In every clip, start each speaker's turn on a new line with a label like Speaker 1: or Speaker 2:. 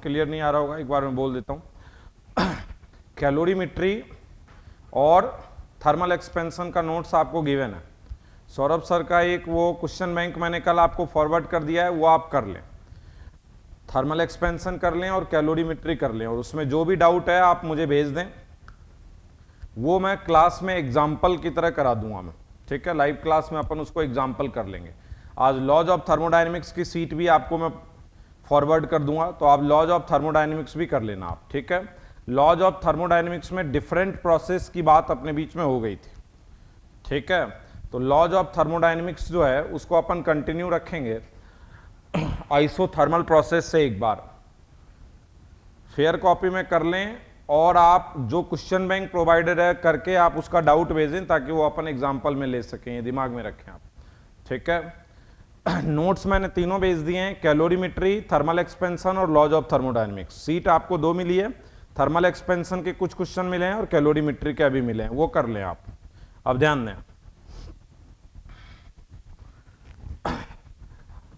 Speaker 1: Clear नहीं आ रहा होगा, एक बार मैं बोल देता हूँ। कैलोरीमेट्री और थर्मल एक्सपेंशन का नोट्स आपको गिवन है। सौरभ सर का एक वो क्वेश्चन बैंक मैंने कल आपको फॉरवर्ड कर दिया है, वो आप कर लें, थर्मल एक्सपेंशन कर लें और कैलोरीमेट्री कर लें, और उसमें जो भी डाउट है आप मुझे भेज दें, वो मैं क्लास में एग्जाम्पल की तरह करा दूंगा मैं, ठीक है। लाइव क्लास में अपन उसको एग्जाम्पल कर लेंगे। आज लॉज ऑफ थर्मोडायनेमिक्स की सीट भी आपको मैं फॉरवर्ड कर दूंगा, तो आप लॉज ऑफ थर्मोडायनेमिक्स भी कर लेना आप, ठीक है। लॉज ऑफ थर्मोडायनेमिक्स में डिफरेंट प्रोसेस की बात अपने बीच में हो गई थी, ठीक है। तो लॉज ऑफ थर्मोडायनेमिक्स जो है उसको अपन कंटिन्यू रखेंगे आइसोथर्मल प्रोसेस से। एक बार फेयर कॉपी में कर लें, और आप जो क्वेश्चन बैंक प्रोवाइडेड है करके आप उसका डाउट भेजें, ताकि वो अपन एग्जाम्पल में ले सकें, ये दिमाग में रखें आप, ठीक है। नोट्स मैंने तीनों भेज दिए हैं, कैलोरीमेट्री, थर्मल एक्सपेंशन और लॉज ऑफ थर्मोडायनेमिक्स। सीट आपको 2 मिली है, थर्मल एक्सपेंशन के कुछ क्वेश्चन मिले हैं और कैलोरीमेट्री के अभी मिले हैं, वो कर लें आप। अब ध्यान दें,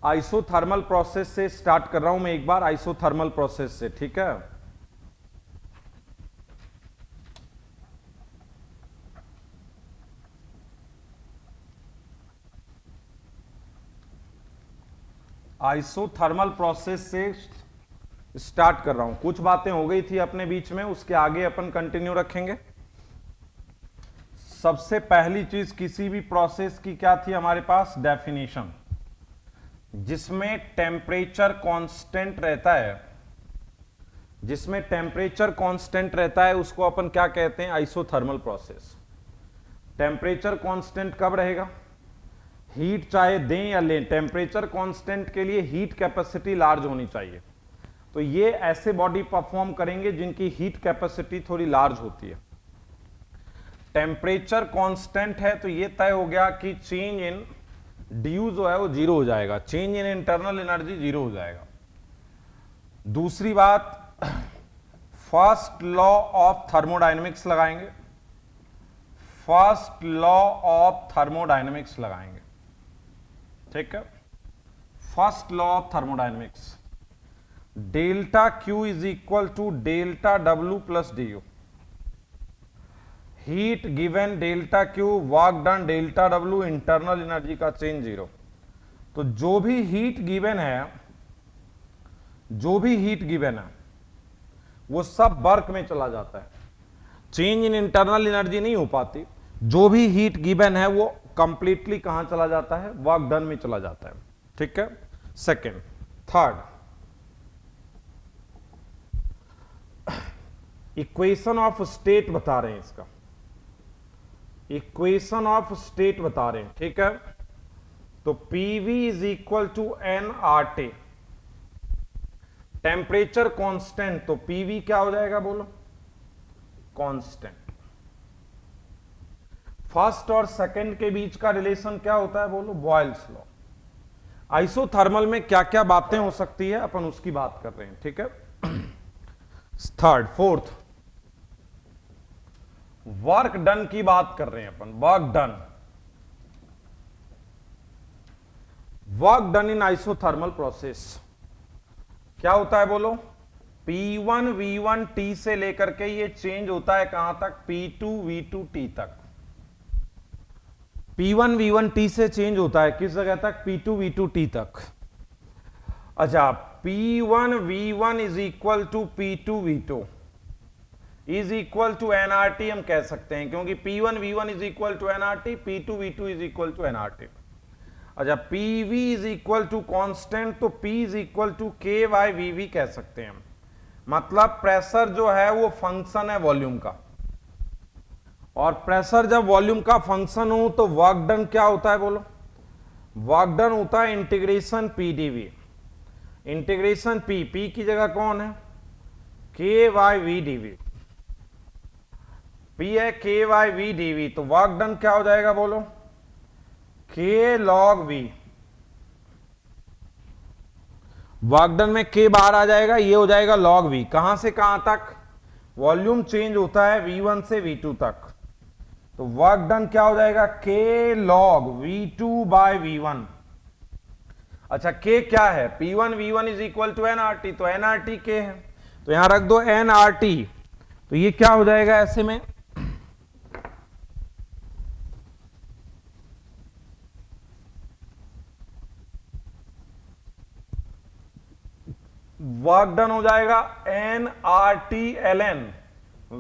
Speaker 1: आइसोथर्मल प्रोसेस से स्टार्ट कर रहा हूं मैं एक बार, आइसोथर्मल प्रोसेस से, ठीक है। आइसोथर्मल प्रोसेस से स्टार्ट कर रहा हूं। कुछ बातें हो गई थी अपने बीच में, उसके आगे अपन कंटिन्यू रखेंगे। सबसे पहली चीज किसी भी प्रोसेस की क्या थी हमारे पास, डेफिनेशन, जिसमें टेम्परेचर कांस्टेंट रहता है, जिसमें टेम्परेचर कांस्टेंट रहता है उसको अपन क्या कहते हैं, आइसोथर्मल प्रोसेस। टेम्परेचर कांस्टेंट कब रहेगा, हीट चाहे दें या लें, टेम्परेचर कांस्टेंट के लिए हीट कैपेसिटी लार्ज होनी चाहिए। तो ये ऐसे बॉडी परफॉर्म करेंगे जिनकी हीट कैपेसिटी थोड़ी लार्ज होती है। टेम्परेचर कांस्टेंट है तो ये तय हो गया कि चेंज इन ड्यू जो है वो 0 हो जाएगा, चेंज इन इंटरनल एनर्जी 0 हो जाएगा। दूसरी बात, फर्स्ट लॉ ऑफ थर्मोडायनेमिक्स लगाएंगे, फर्स्ट लॉ ऑफ थर्मोडायनेमिक्स लगाएंगे, ठीक है। First law of thermodynamics, delta Q is equal to delta W plus D U. Heat given delta Q, work done delta W, internal energy का change 0। तो जो भी heat given है, जो भी हीट गिवन है वो सब वर्क में चला जाता है, चेंज इन इंटरनल एनर्जी नहीं हो पाती। जो भी हीट गिवन है वो कंप्लीटली कहां चला जाता है, वर्क डन में चला जाता है, ठीक है। Second, third, equation of state बता रहे हैं, इसका इक्वेशन ऑफ स्टेट बता रहे हैं, ठीक है। तो PV is equal to nRT, temperature constant, तो PV क्या हो जाएगा बोलो, कांस्टेंट। फर्स्ट और सेकंड के बीच का रिलेशन क्या होता है बोलो, बॉयल्स लॉ। आइसोथर्मल में क्या क्या बातें हो सकती है अपन उसकी बात कर रहे हैं, ठीक है। थर्ड, फोर्थ, वर्क डन की बात कर रहे हैं अपन, work done, work done in isothermal process क्या होता है बोलो, P1 V1 T से लेकर के ये चेंज होता है कहां तक, P2 V2 T तक। P1 V1 T से चेंज होता है किस जगह तक, P2 V2 T तक। अच्छा, P1 V1 is equal to P2 V2 is equal to nRT हम कह सकते हैं, क्योंकि P1 V1 is equal to nRT, P2 V2 is equal to nRT। अच्छा, PV is equal to constant, तो P is equal to KYVV कह सकते हैं हम। मतलब प्रेशर जो है वो फंक्शन है वॉल्यूम का, और प्रेशर जब वॉल्यूम का फंक्शन हो तो वर्क डन क्या होता है बोलो, वर्क डन होता है इंटीग्रेशन PdV, इंटीग्रेशन P की जगह कौन है, KYVdV, P है KYVdV, तो वर्क डन क्या हो जाएगा बोलो, K log V। Work done में K बाहर आ जाएगा, ये हो जाएगा log V। कहां से कहां तक, वॉल्यूम चेंज होता है V1 से V2 तक, तो वर्क डन क्या हो जाएगा, K log V2 by V1। अच्छा के क्या है, P1V1 is equal to nRT, तो nRT के है, तो यहां रख दो nRT, तो ये क्या हो जाएगा ऐसे में, वर्क डन हो जाएगा nRT ln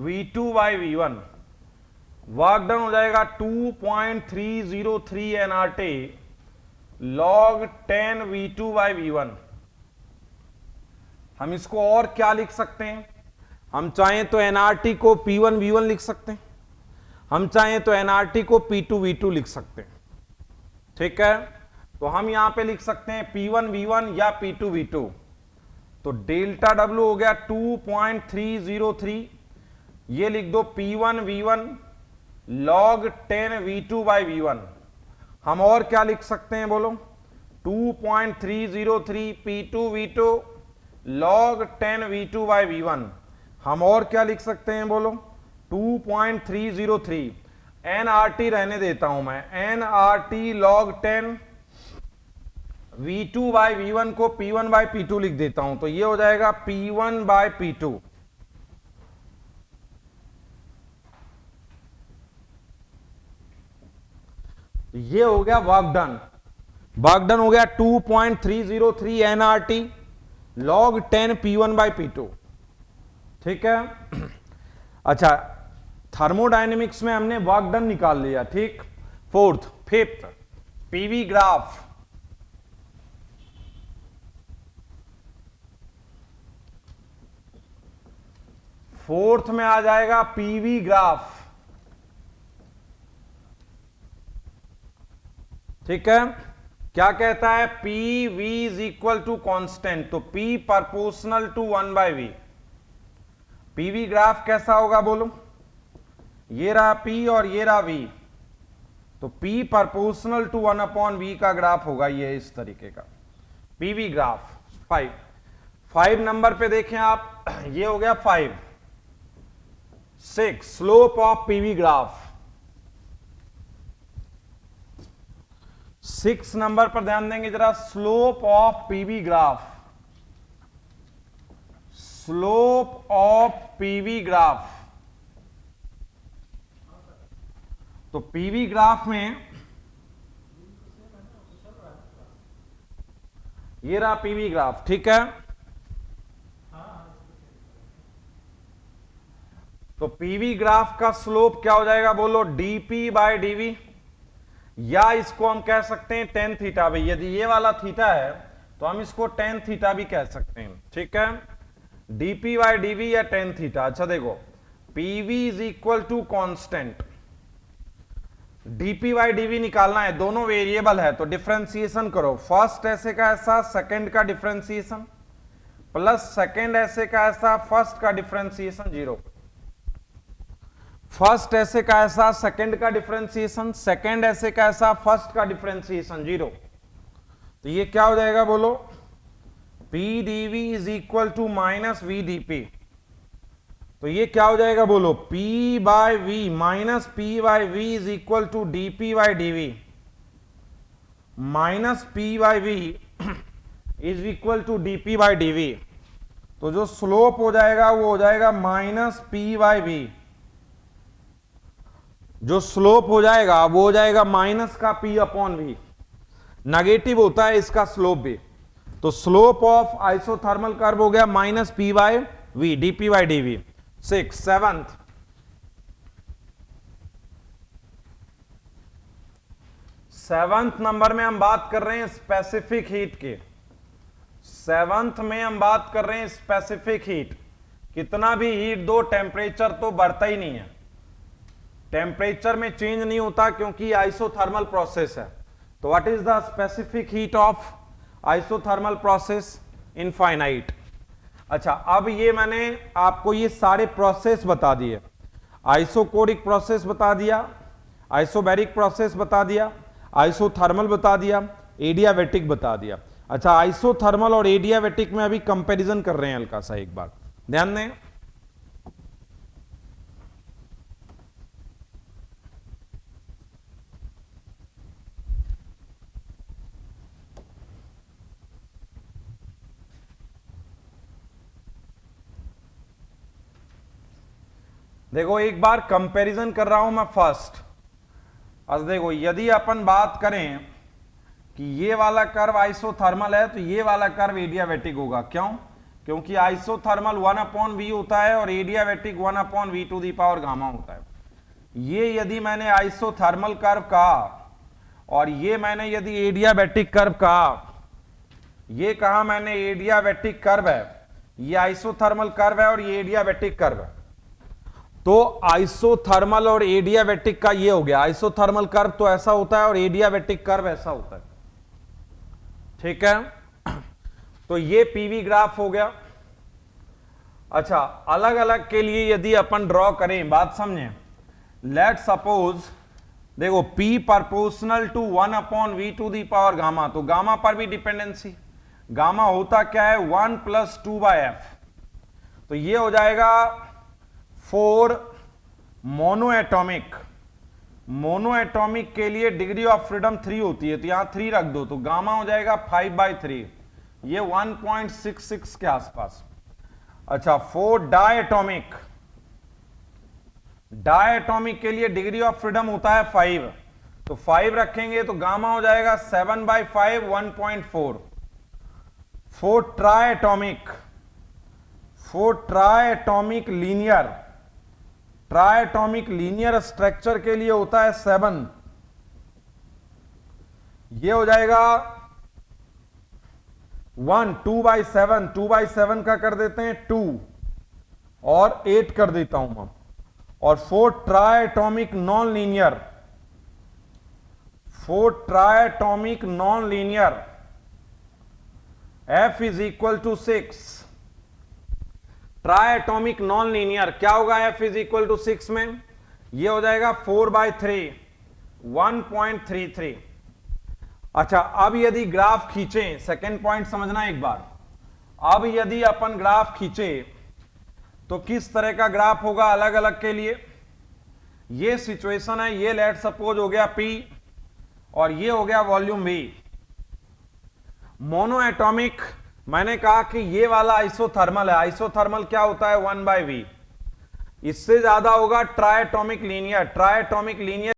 Speaker 1: V2/V1, work done हो जाएगा 2.303 nRT log 10 V2/V1। हम इसको और क्या लिख सकते हैं, हम चाहें तो nRT को P1V1 लिख सकते हैं, हम चाहें तो nRT को P2V2 लिख सकते हैं, ठीक है। तो हम यहां पे लिख सकते हैं P1V1 या P2V2, तो डेल्टा W हो गया 2.303, ये लिख दो P1V1 log 10 V2/V1। हम और क्या लिख सकते हैं बोलो, 2.303 P2V2 log 10 V2/V1। हम और क्या लिख सकते हैं बोलो, 2.303 nRT रहने देता हूं मैं, nRT log 10 V2/V1 को P1/P2 लिख देता हूं, तो ये हो जाएगा P1/P2। ये हो गया वर्क डन, वर्क डन हो गया 2.303 nRT log 10 P1/P2, ठीक है। अच्छा, थर्मोडायनेमिक्स में हमने वर्क डन निकाल लिया, ठीक। फिफ्थ पीवी ग्राफ, फोर्थ में आ जाएगा पीवी ग्राफ, ठीक है। क्या कहता है, P V is equal to constant, तो P proportional to 1/V। PV graph कैसा होगा बोलो, ये रहा P और ये रहा V, तो P प्रोपोर्शनल टू 1/V का ग्राफ होगा, ये इस तरीके का पीवी ग्राफ। 5 नंबर पे देखें आप, ये हो गया 5। 6 slope of PV graph, 6 number पर ध्यान देंगे जरा, slope of PV graph, slope of PV graph. तो पीवी ग्राफ में ये रहा पीवी ग्राफ, ठीक है। तो पीवी ग्राफ का स्लोप क्या हो जाएगा बोलो, dP/dV, या इसको हम कह सकते हैं टेन थीटा भी, यदि ये वाला थीटा है तो हम इसको टेन थीटा भी कह सकते हैं, ठीक है। dP/dV या टेन थीटा। अच्छा देखो, PV is equal to constant, dP/dV निकालना है, दोनों वेरिएबल है तो डिफरेंशिएशन करो, फर्स्ट ऐसे का ऐसा, सेकंड का डिफरेंशिएशन, प्लस सेकंड ऐसे का ऐसा, फर्स्ट का डिफरेंशिएशन 0, फर्स्ट ऐसे का ऐसा, सेकंड का डिफरेंशिएशन, सेकंड ऐसे का ऐसा, फर्स्ट का डिफरेंशिएशन 0। तो ये क्या हो जाएगा बोलो, PdV is equal to minus VdP। तो ये क्या हो जाएगा बोलो, P/V minus P/V is equal to dP/dV, minus P/V is equal to dP/dV। तो जो स्लोप हो जाएगा वो हो जाएगा माइनस P/V, जो स्लोप हो जाएगा वो हो जाएगा माइनस का P/V, नेगेटिव होता है इसका स्लोप भी। तो स्लोप ऑफ आइसोथर्मल कर्व हो गया minus P/V, dP/dV। 7th number में हम बात कर रहे हैं स्पेसिफिक हीट के, 7th में हम बात कर रहे हैं स्पेसिफिक हीट। कितना भी हीट दो, टेम्परेचर तो बढ़ता ही नहीं है, टेम्परेचर में चेंज नहीं होता क्योंकि आइसोथर्मल प्रोसेस है। तो what is the specific heat of isothermal process, infinite. अच्छा, अब ये मैंने आपको ये सारे प्रोसेस बता दिए, आइसोकोरिक प्रोसेस बता दिया, आइसोबैरिक प्रोसेस बता दिया, आइसोथर्मल बता दिया, एडियाबैटिक बता दिया। अच्छा, आइसोथर्मल और एडियाबैटिक में अभी कंपैरिजन कर रहे हैं हल्का सा, एक बार ध्यान दें। देखो एक बार कंपैरिजन कर रहा हूं मैं फर्स्ट। अब देखो यदि अपन बात करें कि ये वाला कर्व आइसोथर्मल है तो ये वाला कर्व एडियाबैटिक होगा। क्यों? क्योंकि आइसोथर्मल 1/v होता है और एडियाबैटिक 1/v² गामा होता है। ये यदि मैंने आइसोथर्मल कर्व कहा और ये मैंने यदि एडियाबैटिक कर्व कहा, ये कहा मैंने एडियाबैटिक कर्व है, ये आइसोथर्मल कर्व है और ये एडियाबैटिक कर्व है। तो आइसोथर्मल और एडियाबैटिक का ये हो गया, आइसोथर्मल कर्व तो ऐसा होता है और एडियाबैटिक कर्व ऐसा होता है। ठीक है, तो ये पीवी ग्राफ हो गया। अच्छा, अलग अलग के लिए यदि अपन ड्रॉ करें, बात समझें। लेट सपोज देखो P proportional to 1/v² gamma, तो गामा पर भी डिपेंडेंसी। गामा होता क्या है? 1 + 2/f। तो ये हो जाएगा 4 मोनोएटॉमिक। मोनोएटॉमिक के लिए डिग्री ऑफ फ्रीडम 3 होती है, तो यहां 3 रख दो, तो गामा हो जाएगा 5/3, ये 1.66 के आसपास। अच्छा, 4 डायटॉमिक। डायटॉमिक के लिए डिग्री ऑफ फ्रीडम होता है 5, तो 5 रखेंगे तो गामा हो जाएगा 7/5, 1.4। 4 ट्रायटॉमिक। 4 ट्रायटॉमिक लीनियर। ट्रायटॉमिक लीनियर स्ट्रक्चर के लिए होता है 7, ये हो जाएगा 1, 2/7। 2/7 का कर देते हैं 2 और 8 कर देता हूं मैं। और 4 triatomic non linear. 4 triatomic non linear, F = 6। Triatomic non linear क्या होगा F = 6 में? ये हो जाएगा 4/3, 1.33। अच्छा, अब यदि ग्राफ खींचें, सेकेंड पॉइंट समझना एक बार। अब यदि अपन ग्राफ खींचे तो किस तरह का ग्राफ होगा अलग अलग के लिए? ये सिचुएशन है, ये लेट सपोज हो गया P और ये हो गया वॉल्यूम V। मोनोएटॉमिक, मैंने कहा कि ये वाला आइसोथर्मल है। आइसोथर्मल क्या होता है? 1/v। इससे ज्यादा होगा ट्रायटॉमिक लीनियर। ट्रायटॉमिक लीनियर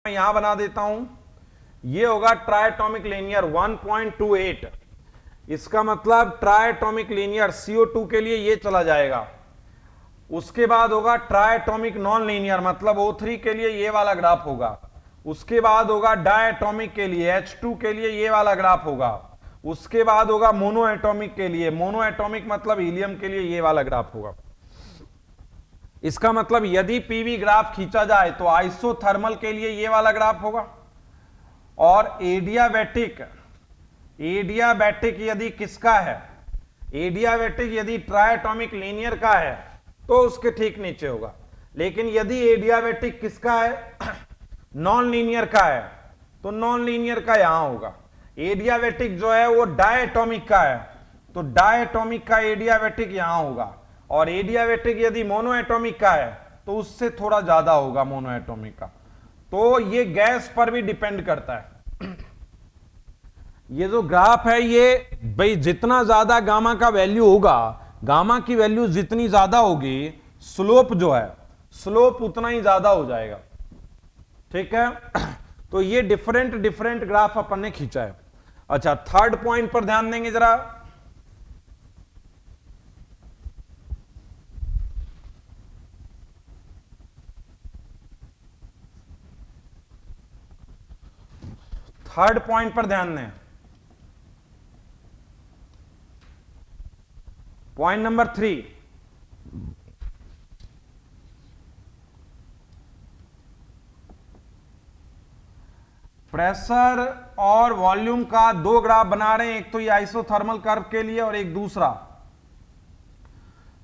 Speaker 1: मैं यहां बना देता हूं, ये होगा ट्रायटॉमिक लीनियर 1.28। इसका मतलब ट्रायटॉमिक लीनियर CO2 के लिए ये चला जाएगा। उसके बाद होगा ट्रायटॉमिक नॉन लीनियर, मतलब O3 के लिए ये वाला ग्राफ होगा। उसके बाद होगा डायटॉमिक के लिए, H2 के लिए ये वाला ग्राफ होगा। उसके बाद होगा मोनोएटॉमिक के लिए, मोनोएटॉमिक मतलब हीलियम के लिए ये वाला ग्राफ होगा। इसका मतलब यदि पीवी ग्राफ खींचा जाए तो आइसोथर्मल के लिए ये वाला ग्राफ होगा और एडियाबैटिक, एडियाबैटिक यदि किसका है? एडियाबैटिक यदि ट्रायटॉमिक लीनियर का है तो उसके ठीक नीचे होगा। लेकिन यदि एडियाबैटिक किसका है? नॉन लीनियर का है, तो नॉन लीनियर का यहां होगा। एडियाबैटिक जो है वो डायटॉमिक का है, तो डायटॉमिक का एडियाबैटिक यहां होगा। और एडियाबैटिक यदि मोनोएटॉमिक का है तो उससे थोड़ा ज्यादा होगा मोनोएटॉमिक का। तो ये गैस पर भी डिपेंड करता है। ये जो ग्राफ है ये भाई जितना ज्यादा गामा का वैल्यू होगा, गामा की वैल्यू जितनी ज्यादा होगी, स्लोप जो है स्लोप उतना ही ज्यादा हो जाएगा। ठीक है, तो ये डिफरेंट डिफरेंट ग्राफ अपन ने खींचा है। अच्छा, थर्ड पॉइंट पर ध्यान देंगे जरा। थर्ड पॉइंट पर ध्यान दें। पॉइंट नंबर 3, प्रेशर और वॉल्यूम का दो ग्राफ बना रहे हैं। एक तो ये आइसोथर्मल कर्व के लिए और एक दूसरा।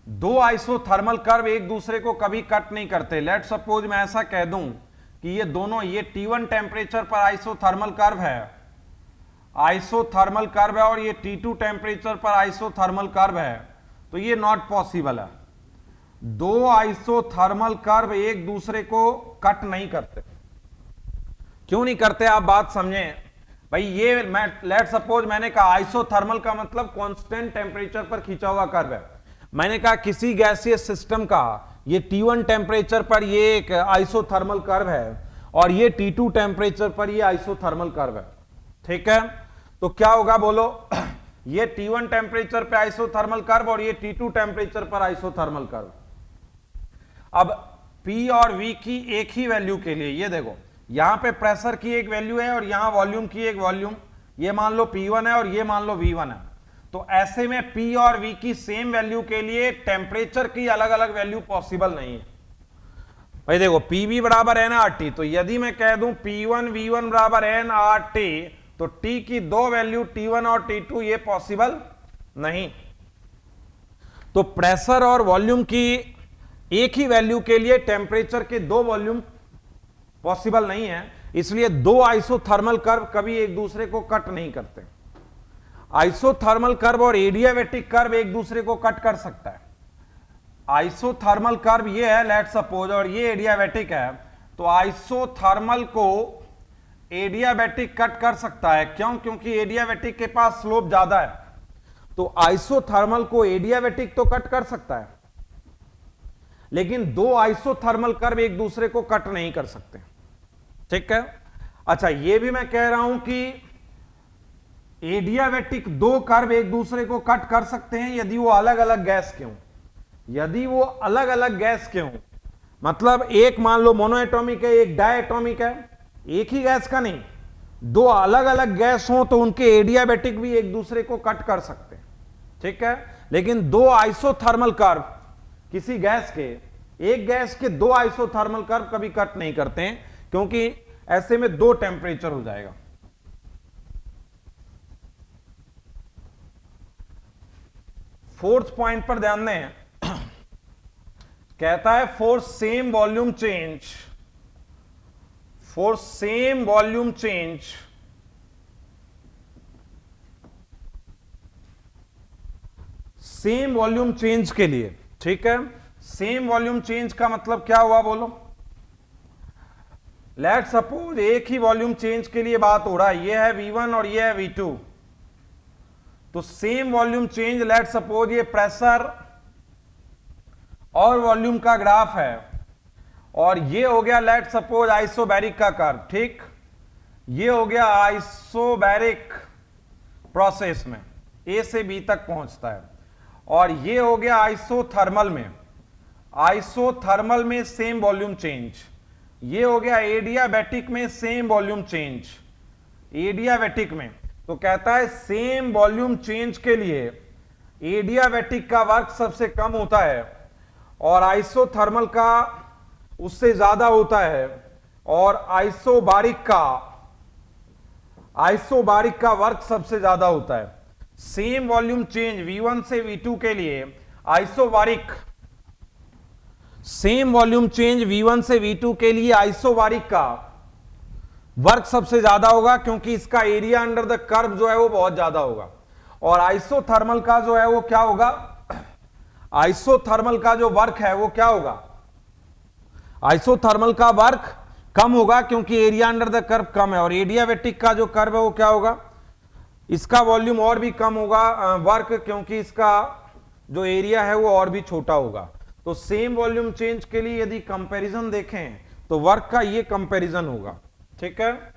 Speaker 1: दो आइसोथर्मल कर्व एक दूसरे को कभी कट नहीं करते। लेट सपोज मैं ऐसा कह दूं कि ये दोनों, ये T1 टेम्परेचर पर आइसोथर्मल कर्व है, आइसोथर्मल कर्व है, और ये T2 टेम्परेचर पर आइसोथर्मल कर्व है, तो ये नॉट पॉसिबल है। दो आइसोथर्मल कर्व एक दूसरे को कट नहीं करते। क्यों नहीं करते आप बात समझें भाई। ये मैं लेट सपोज मैंने कहा आइसोथर्मल का मतलब कांस्टेंट टेम्परेचर पर खींचा हुआ कर्व है। मैंने कहा किसी गैसीय सिस्टम का ये T1 टेम्परेचर पर ये एक आइसोथर्मल कर्व है और ये T2 टेम्परेचर पर ये आइसोथर्मल कर्व है, ठीक है। तो क्या होगा बोलो, ये T1 टेम्परेचर पे आइसोथर्मल कर्व और ये T2 टेम्परेचर पर आइसोथर्मल कर्व। अब P और V की एक ही वैल्यू के लिए, ये देखो यहां पे प्रेशर की एक वैल्यू है और यहां वॉल्यूम की एक वॉल्यूम, ये मान लो P1 है और ये मान लो V1 है। तो ऐसे में P और V की सेम वैल्यू के लिए टेम्परेचर की अलग अलग वैल्यू पॉसिबल नहीं है। भाई देखो PV बराबर nRT, तो यदि मैं कह दूं P1 V1 बराबर nRT, तो T की दो वैल्यू T1 और T2 ये पॉसिबल नहीं। तो प्रेशर और वॉल्यूम की एक ही वैल्यू के लिए टेम्परेचर के दो वॉल्यूम पॉसिबल नहीं है, इसलिए दो आइसोथर्मल कर्व कभी एक दूसरे को कट नहीं करते। आइसोथर्मल कर्व और एडियाबैटिक कर्व एक दूसरे को कट कर सकता है। आइसोथर्मल कर्व ये है लेट सपोज, और ये एडियाबैटिक है, तो आइसोथर्मल को एडियाबैटिक कट कर सकता है। क्यों? क्योंकि एडियाबैटिक के पास स्लोप ज्यादा है, तो आइसोथर्मल को एडियाबैटिक तो कट कर सकता है, लेकिन दो आइसोथर्मल कर्व एक दूसरे को कट नहीं कर सकते, ठीक है। अच्छा, यह भी मैं कह रहा हूं कि एडियाबैटिक दो कर्व एक दूसरे को कट कर सकते हैं यदि वो अलग अलग गैस के हों। यदि वो अलग अलग गैस के हों, मतलब एक मान लो मोनोएटॉमिक है, एक डायएटॉमिक है, एक ही गैस का नहीं, दो अलग अलग गैस हों तो उनके एडियाबैटिक भी एक दूसरे को कट कर सकते हैं, ठीक है। लेकिन दो आइसोथर्मल कर्व किसी गैस के, एक गैस के दो आइसोथर्मल कर्व कभी कट नहीं करते हैं, क्योंकि ऐसे में दो टेम्परेचर हो जाएगा। फोर्थ पॉइंट पर ध्यान दें, कहता है for same volume change, for same volume change same volume change के लिए, ठीक है। सेम वॉल्यूम चेंज का मतलब क्या हुआ बोलो। लेट सपोज एक ही वॉल्यूम चेंज के लिए बात हो रहा है, ये है V1 और ये है V2, तो same volume change, let suppose ये प्रेशर और वॉल्यूम का ग्राफ है, और ये हो गया लेट सपोज आइसोबैरिक का कर्व, ठीक। ये हो गया आइसोबैरिक प्रोसेस में A से B तक पहुंचता है, और ये हो गया आइसोथर्मल में, आइसोथर्मल में सेम वॉल्यूम चेंज। ये हो गया एडियाबैटिक में सेम वॉल्यूम चेंज, एडियाबैटिक में। तो कहता है सेम वॉल्यूम चेंज के लिए एडियाबैटिक का वर्क सबसे कम होता है और आइसोथर्मल का उससे ज्यादा होता है, और आइसोबारिक का वर्क सबसे ज्यादा होता है। सेम वॉल्यूम चेंज V1 से V2 के लिए isobaric, same volume change V1 से V2 के लिए आइसोबारिक का वर्क सबसे ज्यादा होगा, क्योंकि इसका एरिया अंडर द कर्व जो है वो बहुत ज्यादा होगा। और आइसोथर्मल का जो है वो क्या होगा, आइसोथर्मल का जो वर्क है वो क्या होगा, आइसोथर्मल का वर्क कम होगा, क्योंकि एरिया अंडर द कर्व कम है। और एडियाबैटिक का जो कर्व है वो क्या होगा, इसका वॉल्यूम और भी कम होगा वर्क, क्योंकि इसका जो एरिया है वो और भी छोटा होगा। तो सेम वॉल्यूम चेंज के लिए यदि कंपैरिजन देखें तो वर्क का ये कंपैरिजन होगा, ठीक है।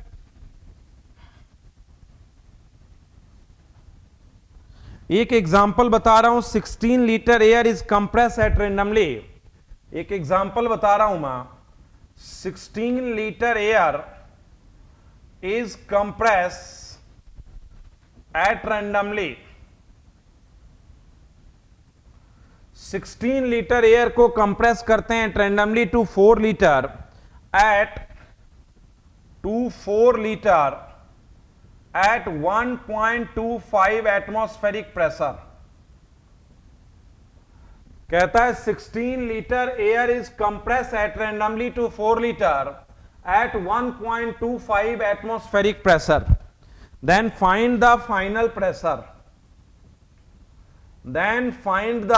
Speaker 1: एक एग्जांपल बता रहा हूं, 16 litre air is compress at randomly. एक एग्जांपल बता रहा हूं मैं, 16 litre air is compress at randomly. 16 litre air को कंप्रेस करते हैं randomly to 4 litre at 1.25 atmospheric pressure. कहता है 16 litre air is compress at randomly to 4 litre at 1.25 atmospheric pressure. Then find the final pressure, then find the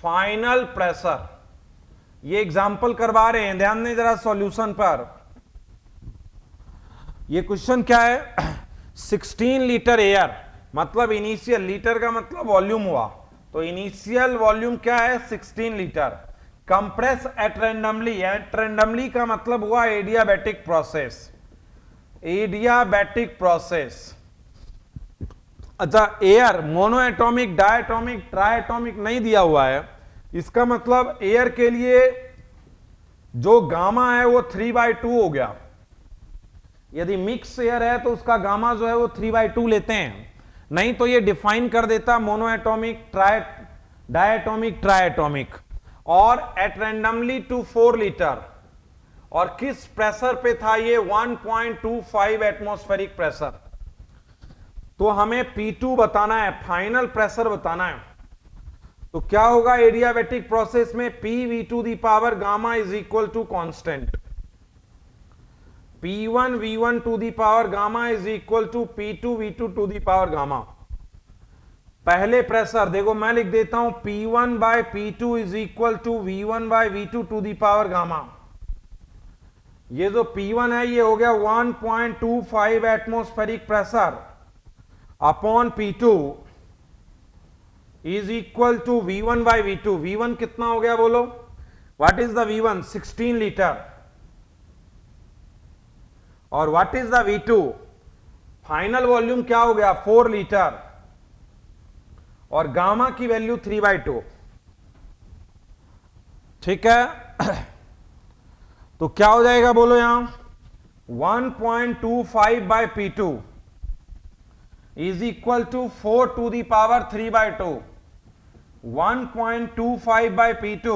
Speaker 1: final pressure. ये example करवा रहे हैं, ध्यान दें जरा सॉल्यूशन पर। ये क्वेश्चन क्या है, 16 लीटर एयर मतलब इनिशियल, लीटर का मतलब वॉल्यूम हुआ, तो इनिशियल वॉल्यूम क्या है 16 litre. Compress at randomly, at randomly का मतलब हुआ एडियाबैटिक प्रोसेस, एडियाबैटिक प्रोसेस। अच्छा, एयर मोनोएटॉमिक, डायटॉमिक, ट्राइएटॉमिक नहीं दिया हुआ है, इसका मतलब एयर के लिए जो गामा है वो 3/2 हो गया। यदि मिक्स एयर है तो उसका गामा जो है वो 3/2 लेते हैं, नहीं तो ये डिफाइन कर देता मोनोएटॉमिक, डायटॉमिक, ट्राइएटॉमिक। और एट रैंडमली टू 4 लीटर, और किस प्रेशर पे था ये 1.25 एटमॉस्फेरिक प्रेशर। तो हमें P2 बताना है, फाइनल प्रेशर बताना है। तो क्या होगा एडियाबैटिक प्रोसेस में, PV2 the power gamma is equal to constant, P1 V1 to the power gamma is equal to P2 V2 to the power gamma. पहले प्रेशर देखो मैं लिख देता हूं, P1 by P2 is equal to V1 by V2 to the power gamma. ये जो P1 है ये हो गया 1.25 atmospheric pressure upon P2 is equal to V1 by V2। V1 कितना हो गया बोलो, what is the V1, 16 litre, और what is the V2, final volume क्या हो गया 4 लीटर, और गामा की वैल्यू 3/2। ठीक है, तो क्या हो जाएगा बोलो यहां, 1.25 by P2 is equal to 4 to the power 3/2। 1.25 by P2,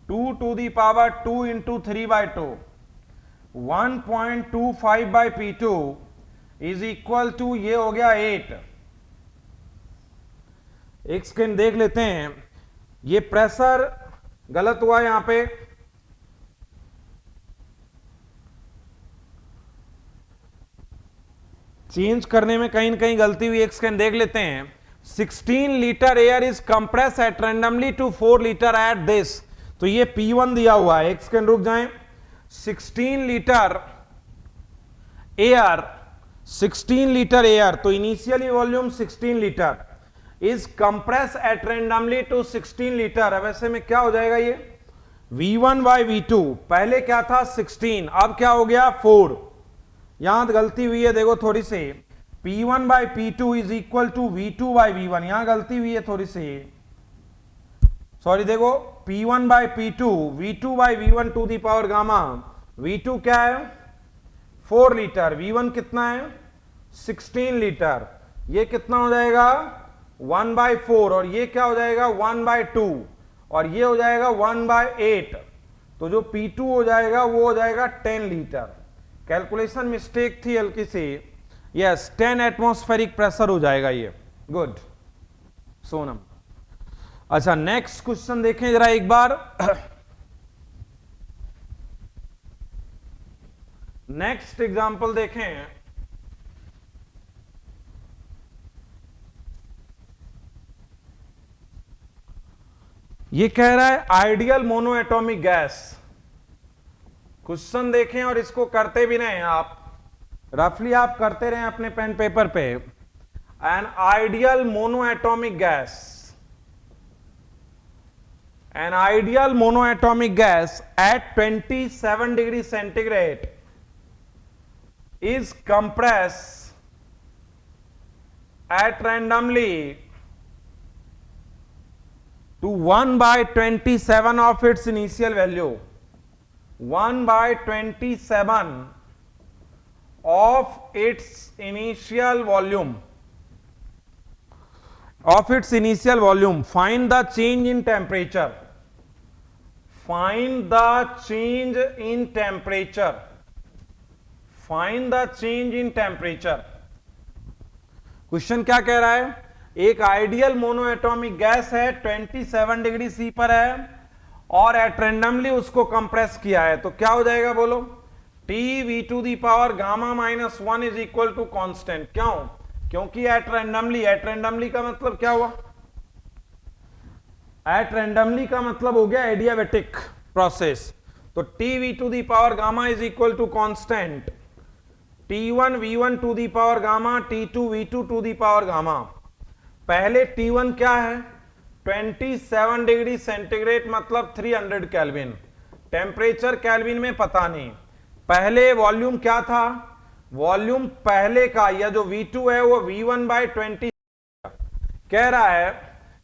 Speaker 1: 2 to the power 2 into 3/2। 1.25 by P2 is equal to, ये हो गया 8। एक सेकेंड देख लेते हैं, ये प्रेशर गलत हुआ यहां पे, चेंज करने में कहीं ना कहीं गलती हुई, एक सेकेंड देख लेते हैं। 16 litre air is compress at randomly to 4 litre at this, तो ये P1 दिया हुआ है, एक सेकेंड रुक जाएं। 16 लीटर एयर, 16 लीटर एयर, तो initially volume 16 litre is compress at randomly to 16 litre. अब ऐसे में क्या हो जाएगा ये V1 बाय V2, पहले क्या था 16, अब क्या हो गया 4। यहां गलती हुई है देखो थोड़ी सी, P1 by P2 is equal to V2 by V1, यहां गलती हुई है थोड़ी सी, सॉरी देखो P1 by P2 V2 by V1 to the power gamma. V2 क्या है 4 लीटर, V1 कितना है 16 लीटर, ये कितना हो जाएगा 1/4, और ये क्या हो जाएगा 1/2, और ये हो जाएगा 1/8। तो जो P2 हो जाएगा वो हो जाएगा 10 लीटर। कैलकुलेशन मिस्टेक थी हल्की सी, यस 10 एटमॉस्फेरिक प्रेशर हो जाएगा ये, गुड सोनम। अच्छा नेक्स्ट क्वेश्चन देखें जरा एक बार। नेक्स्ट एग्जांपल देखें, ये कह रहा है आइडियल मोनोएटॉमिक गैस। क्वेश्चन देखें और इसको करते भी नहीं आप, रफली आप करते रहें अपने पेन पेपर पे। N ideal monoatomic gas, N ideal monoatomic gas at 27 degree centigrade is compressed at randomly to 1/27 of its initial value, 1/27 of its initial volume, of its initial volume. Find the change in temperature, find the change in temperature, find the change in temperature. Question क्या कह रहा है, एक ideal monoatomic gas है 27 degree C पर है और eight randomly उसको कंप्रेस किया है, तो क्या हो जाएगा बोलो, TV2 the power gamma -1 is equal to constant. क्यों, क्योंकि एट रैंडमली का मतलब क्या हुआ, एट रैंडमली का मतलब हो गया एडियाबैटिक प्रोसेस, तो TV2 the power gamma is equal to constant, T1 V1 to the power gamma, T2 V2 to the power gamma. पहले T1 क्या है 27 डिग्री सेंटीग्रेड मतलब 300 केल्विन। टेम्परेचर केल्विन में पता नहीं। पहले वॉल्यूम क्या था, वॉल्यूम पहले का या जो V2 है वो V1/20 कह रहा है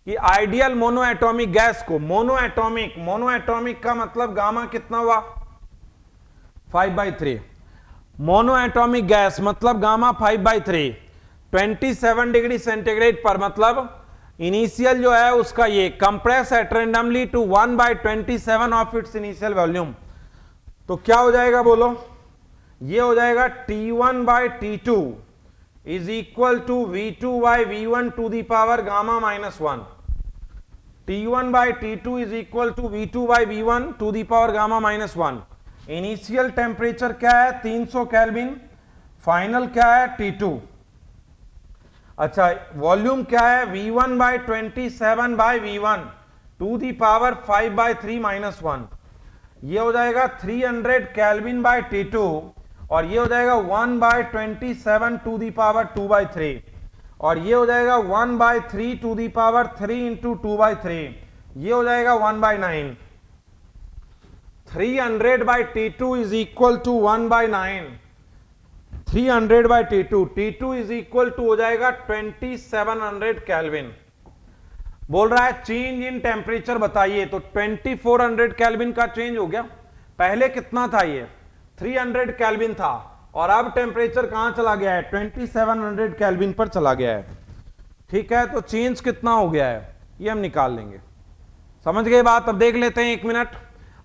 Speaker 1: कि आइडियल मोनोएटॉमिक गैस को, मोनोएटॉमिक का मतलब गामा कितना हुआ 5/3, मोनोएटॉमिक गैस मतलब गामा 5/3, 27 डिग्री सेंटीग्रेड पर मतलब इनिशियल जो है उसका ये compress at randomly to 1/27 of its initial volume. तो क्या हो जाएगा बोलो, ये हो जाएगा T1/T2 is equal to V2/V1 to the power gamma -1। T1/T2 is equal to V2/V1 to the power gamma -1। Initial temperature क्या है 300 केल्विन, फाइनल क्या है T2। अच्छा, वॉल्यूम क्या है V1/27/V1 टू दी पावर 5/3 -1। ये हो जाएगा 300 केल्विन/T2 और ये हो जाएगा 1/27 टू दी पावर 2/3 और ये हो जाएगा 1/3 टू दी पावर 3 इंटू 2/3, ये हो जाएगा 1/9। 300/T2 is equal to 1/9। 300/T2, T2 is equal to हो जाएगा 2700 केल्विन। बोल रहा है चेंज इन टेम्परेचर बताइए, तो 2400 केल्विन का चेंज हो गया। पहले कितना था, ये 300 केल्विन था और अब टेम्परेचर कहां चला गया है 2700 केल्विन पर चला गया है। ठीक है, तो चेंज कितना हो गया है ये हम निकाल लेंगे। समझ गए बात। अब देख लेते हैं 1 मिनट।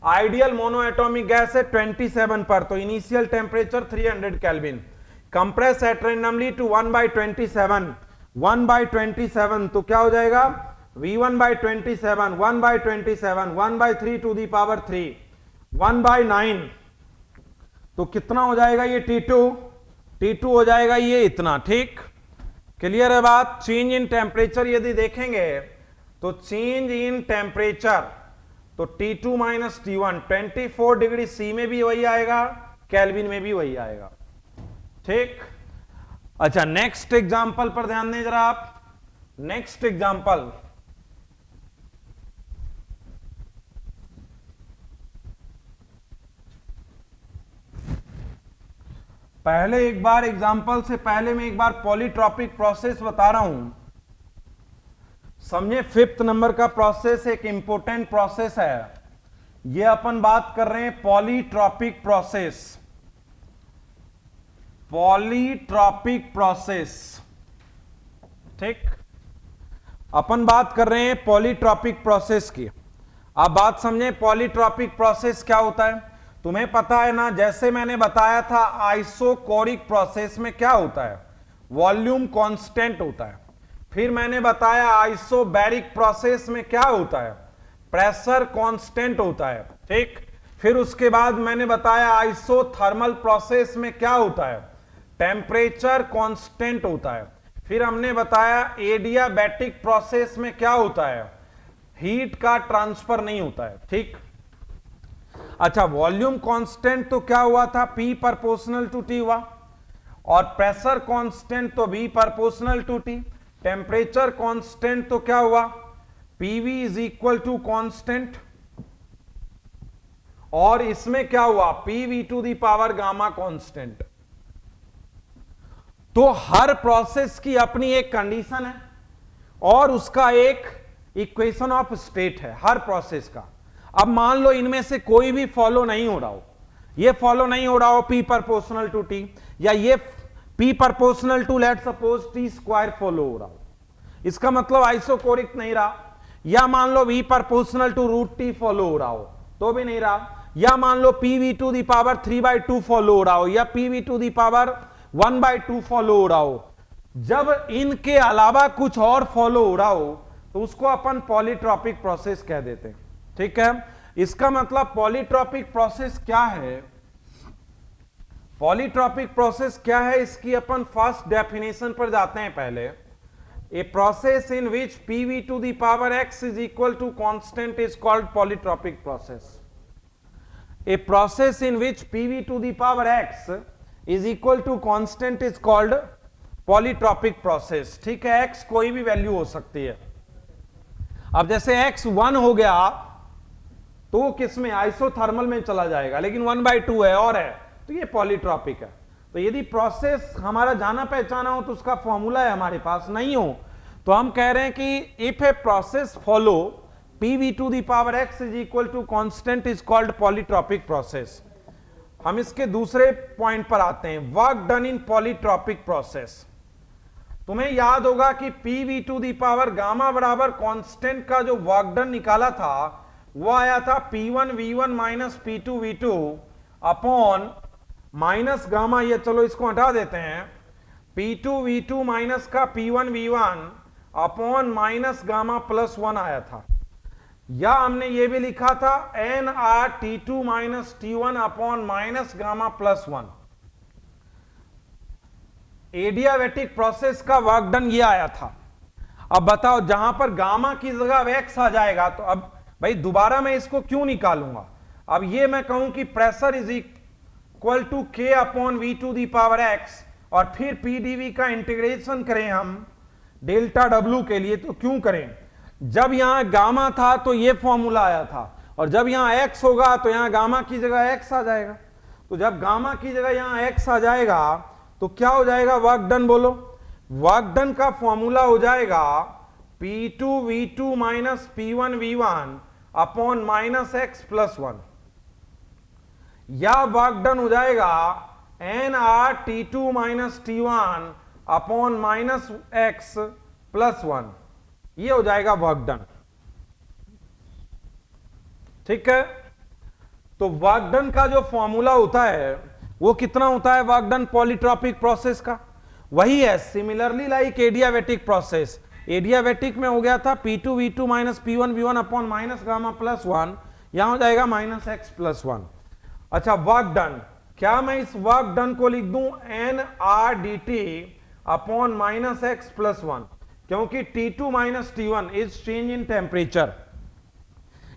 Speaker 1: आइडियल मोनोएटॉमिक गैस है 27 पर, तो initial temperature 300 kelvin, compress at randomly to 1/27, 1/27 तो क्या हो जाएगा V1/27, 1/27, 1/3 टू दी पावर 3, 1/9 तो कितना हो जाएगा ये T2 हो जाएगा ये इतना। ठीक, क्लियर है बात। चेंज इन टेम्परेचर यदि देखेंगे तो चेंज इन टेम्परेचर तो T2 - T1 24 डिग्री सी में भी वही आएगा, केल्विन में भी वही आएगा। ठीक, अच्छा नेक्स्ट एग्जांपल पर ध्यान दें जरा आप। नेक्स्ट एग्जांपल, पहले एक बार एग्जांपल से पहले मैं एक बार पॉलीट्रॉपिक प्रोसेस बता रहा हूं, समझे। 5th नंबर का प्रोसेस एक इंपॉर्टेंट प्रोसेस है। ये अपन बात कर रहे हैं पॉलीट्रॉपिक प्रोसेस, पॉलीट्रॉपिक प्रोसेस। ठीक, अपन बात कर रहे हैं पॉलीट्रॉपिक प्रोसेस की। आप बात समझे, पॉलीट्रॉपिक प्रोसेस क्या होता है तुम्हें पता है ना। जैसे मैंने बताया था आइसोकोरिक प्रोसेस में क्या होता है, वॉल्यूम कांस्टेंट होता है। फिर मैंने बताया आइसोबैरिक प्रोसेस में क्या होता है, प्रेशर कांस्टेंट होता है। ठीक, फिर उसके बाद मैंने बताया आइसोथर्मल प्रोसेस में क्या होता है, टेम्परेचर कांस्टेंट होता है। फिर हमने बताया एडियाबैटिक प्रोसेस में क्या होता है, हीट का ट्रांसफर नहीं होता है। ठीक, अच्छा वॉल्यूम कांस्टेंट तो क्या हुआ था P प्रोपोर्शनल टू T हुआ, और प्रेशर कांस्टेंट तो V proportional to T। Temperature constant तो क्या हुआ PV is equal to constant, और इसमें क्या हुआ PV to the power gamma constant. तो हर प्रोसेस की अपनी एक कंडीशन है और उसका एक इक्वेशन ऑफ स्टेट है हर प्रोसेस का। अब मान लो इनमें से कोई भी फॉलो नहीं हो रहा हो, ये फॉलो नहीं हो रहा हो P प्रोपोर्शनल टू T, या ये P proportional to let suppose T² follow हो रहा हो, इसका मतलब आइसोकोरिक नहीं रहा। या मान लो V proportional to √T follow हो रहा हो तो भी नहीं रहा। या मान लो PV to the power 3/2 follow हो रहा हो, या PV to the power 1/2 follow हो रहा हो। जब इनके अलावा कुछ और फॉलो हो रहा हो तो उसको अपन पॉलीट्रॉपिक प्रोसेस कह देते हैं। ठीक है, इसका मतलब पॉलीट्रॉपिक प्रोसेस क्या है, पॉलीट्रॉपिक प्रोसेस क्या है इसकी अपन फर्स्ट डेफिनेशन पर जाते हैं पहले। A process in which PV to the power x is equal to constant is called polytropic process. A process in which PV to the power x is equal to constant is called polytropic process. ठीक है, x कोई भी value हो सकती है। अब जैसे x1 हो गया तो किस में, आइसोथर्मल में चला जाएगा, लेकिन 1/2 है और है, तो ये पॉलीट्रॉपिक है। तो यदि प्रोसेस हमारा जाना पहचाना हो तो उसका फॉर्मूला है हमारे पास, नहीं हो तो हम कह रहे हैं कि if a process follow PV to the power x is equal to constant is called polytropic process। हम इसके दूसरे पॉइंट पर आते हैं, वर्क डन इन पॉलीट्रॉपिक प्रोसेस। तुम्हें याद होगा कि PV to the power gamma बराबर कांस्टेंट का जो वर्क डन निकाला था वो आया था P1 V1 minus P2 V2 upon minus gamma, ये चलो इसको हटा देते हैं, P2 V2 माइनस का P1 V1 upon minus gamma plus 1 आया था। या हमने ये भी लिखा था NR T2 minus T1 upon minus gamma plus 1। Adiabatic process का वर्क डन ये आया था। अब बताओ जहां पर गामा की जगह x आ जाएगा तो अब भाई दोबारा मैं इसको क्यों निकालूंगा। अब ये मैं कहूं कि pressure is equal to K upon V to the power x और फिर PdV का इंटीग्रेशन करें हम डेल्टा W के लिए, तो क्यों करें, जब यहां गामा था तो ये फॉर्मूला आया था और जब यहां x होगा तो यहां गामा की जगह x आ जाएगा। तो जब गामा की जगह यहां x आ जाएगा तो क्या हो जाएगा वर्क डन, बोलो। वर्क डन का फॉर्मूला हो जाएगा P2 V2 minus P1 V1 upon minus x plus 1, या वर्क डन हो जाएगा NR T2 minus T1 upon minus x plus 1, ये हो जाएगा वर्क डन। ठीक है, तो वर्क डन का जो फॉर्मूला होता है वो कितना होता है वर्क डन पॉलीट्रॉपिक प्रोसेस का, वही है similarly like adiabatic process. Adiabatic में हो गया था P2 V2 minus P1 V1 upon minus gamma plus 1, यहां हो जाएगा माइनस x प्लस 1। अच्छा वर्क डन, क्या मैं इस वर्क डन को लिख दूं NR dt upon minus x plus 1, क्योंकि T2 minus T1 is change in temperature.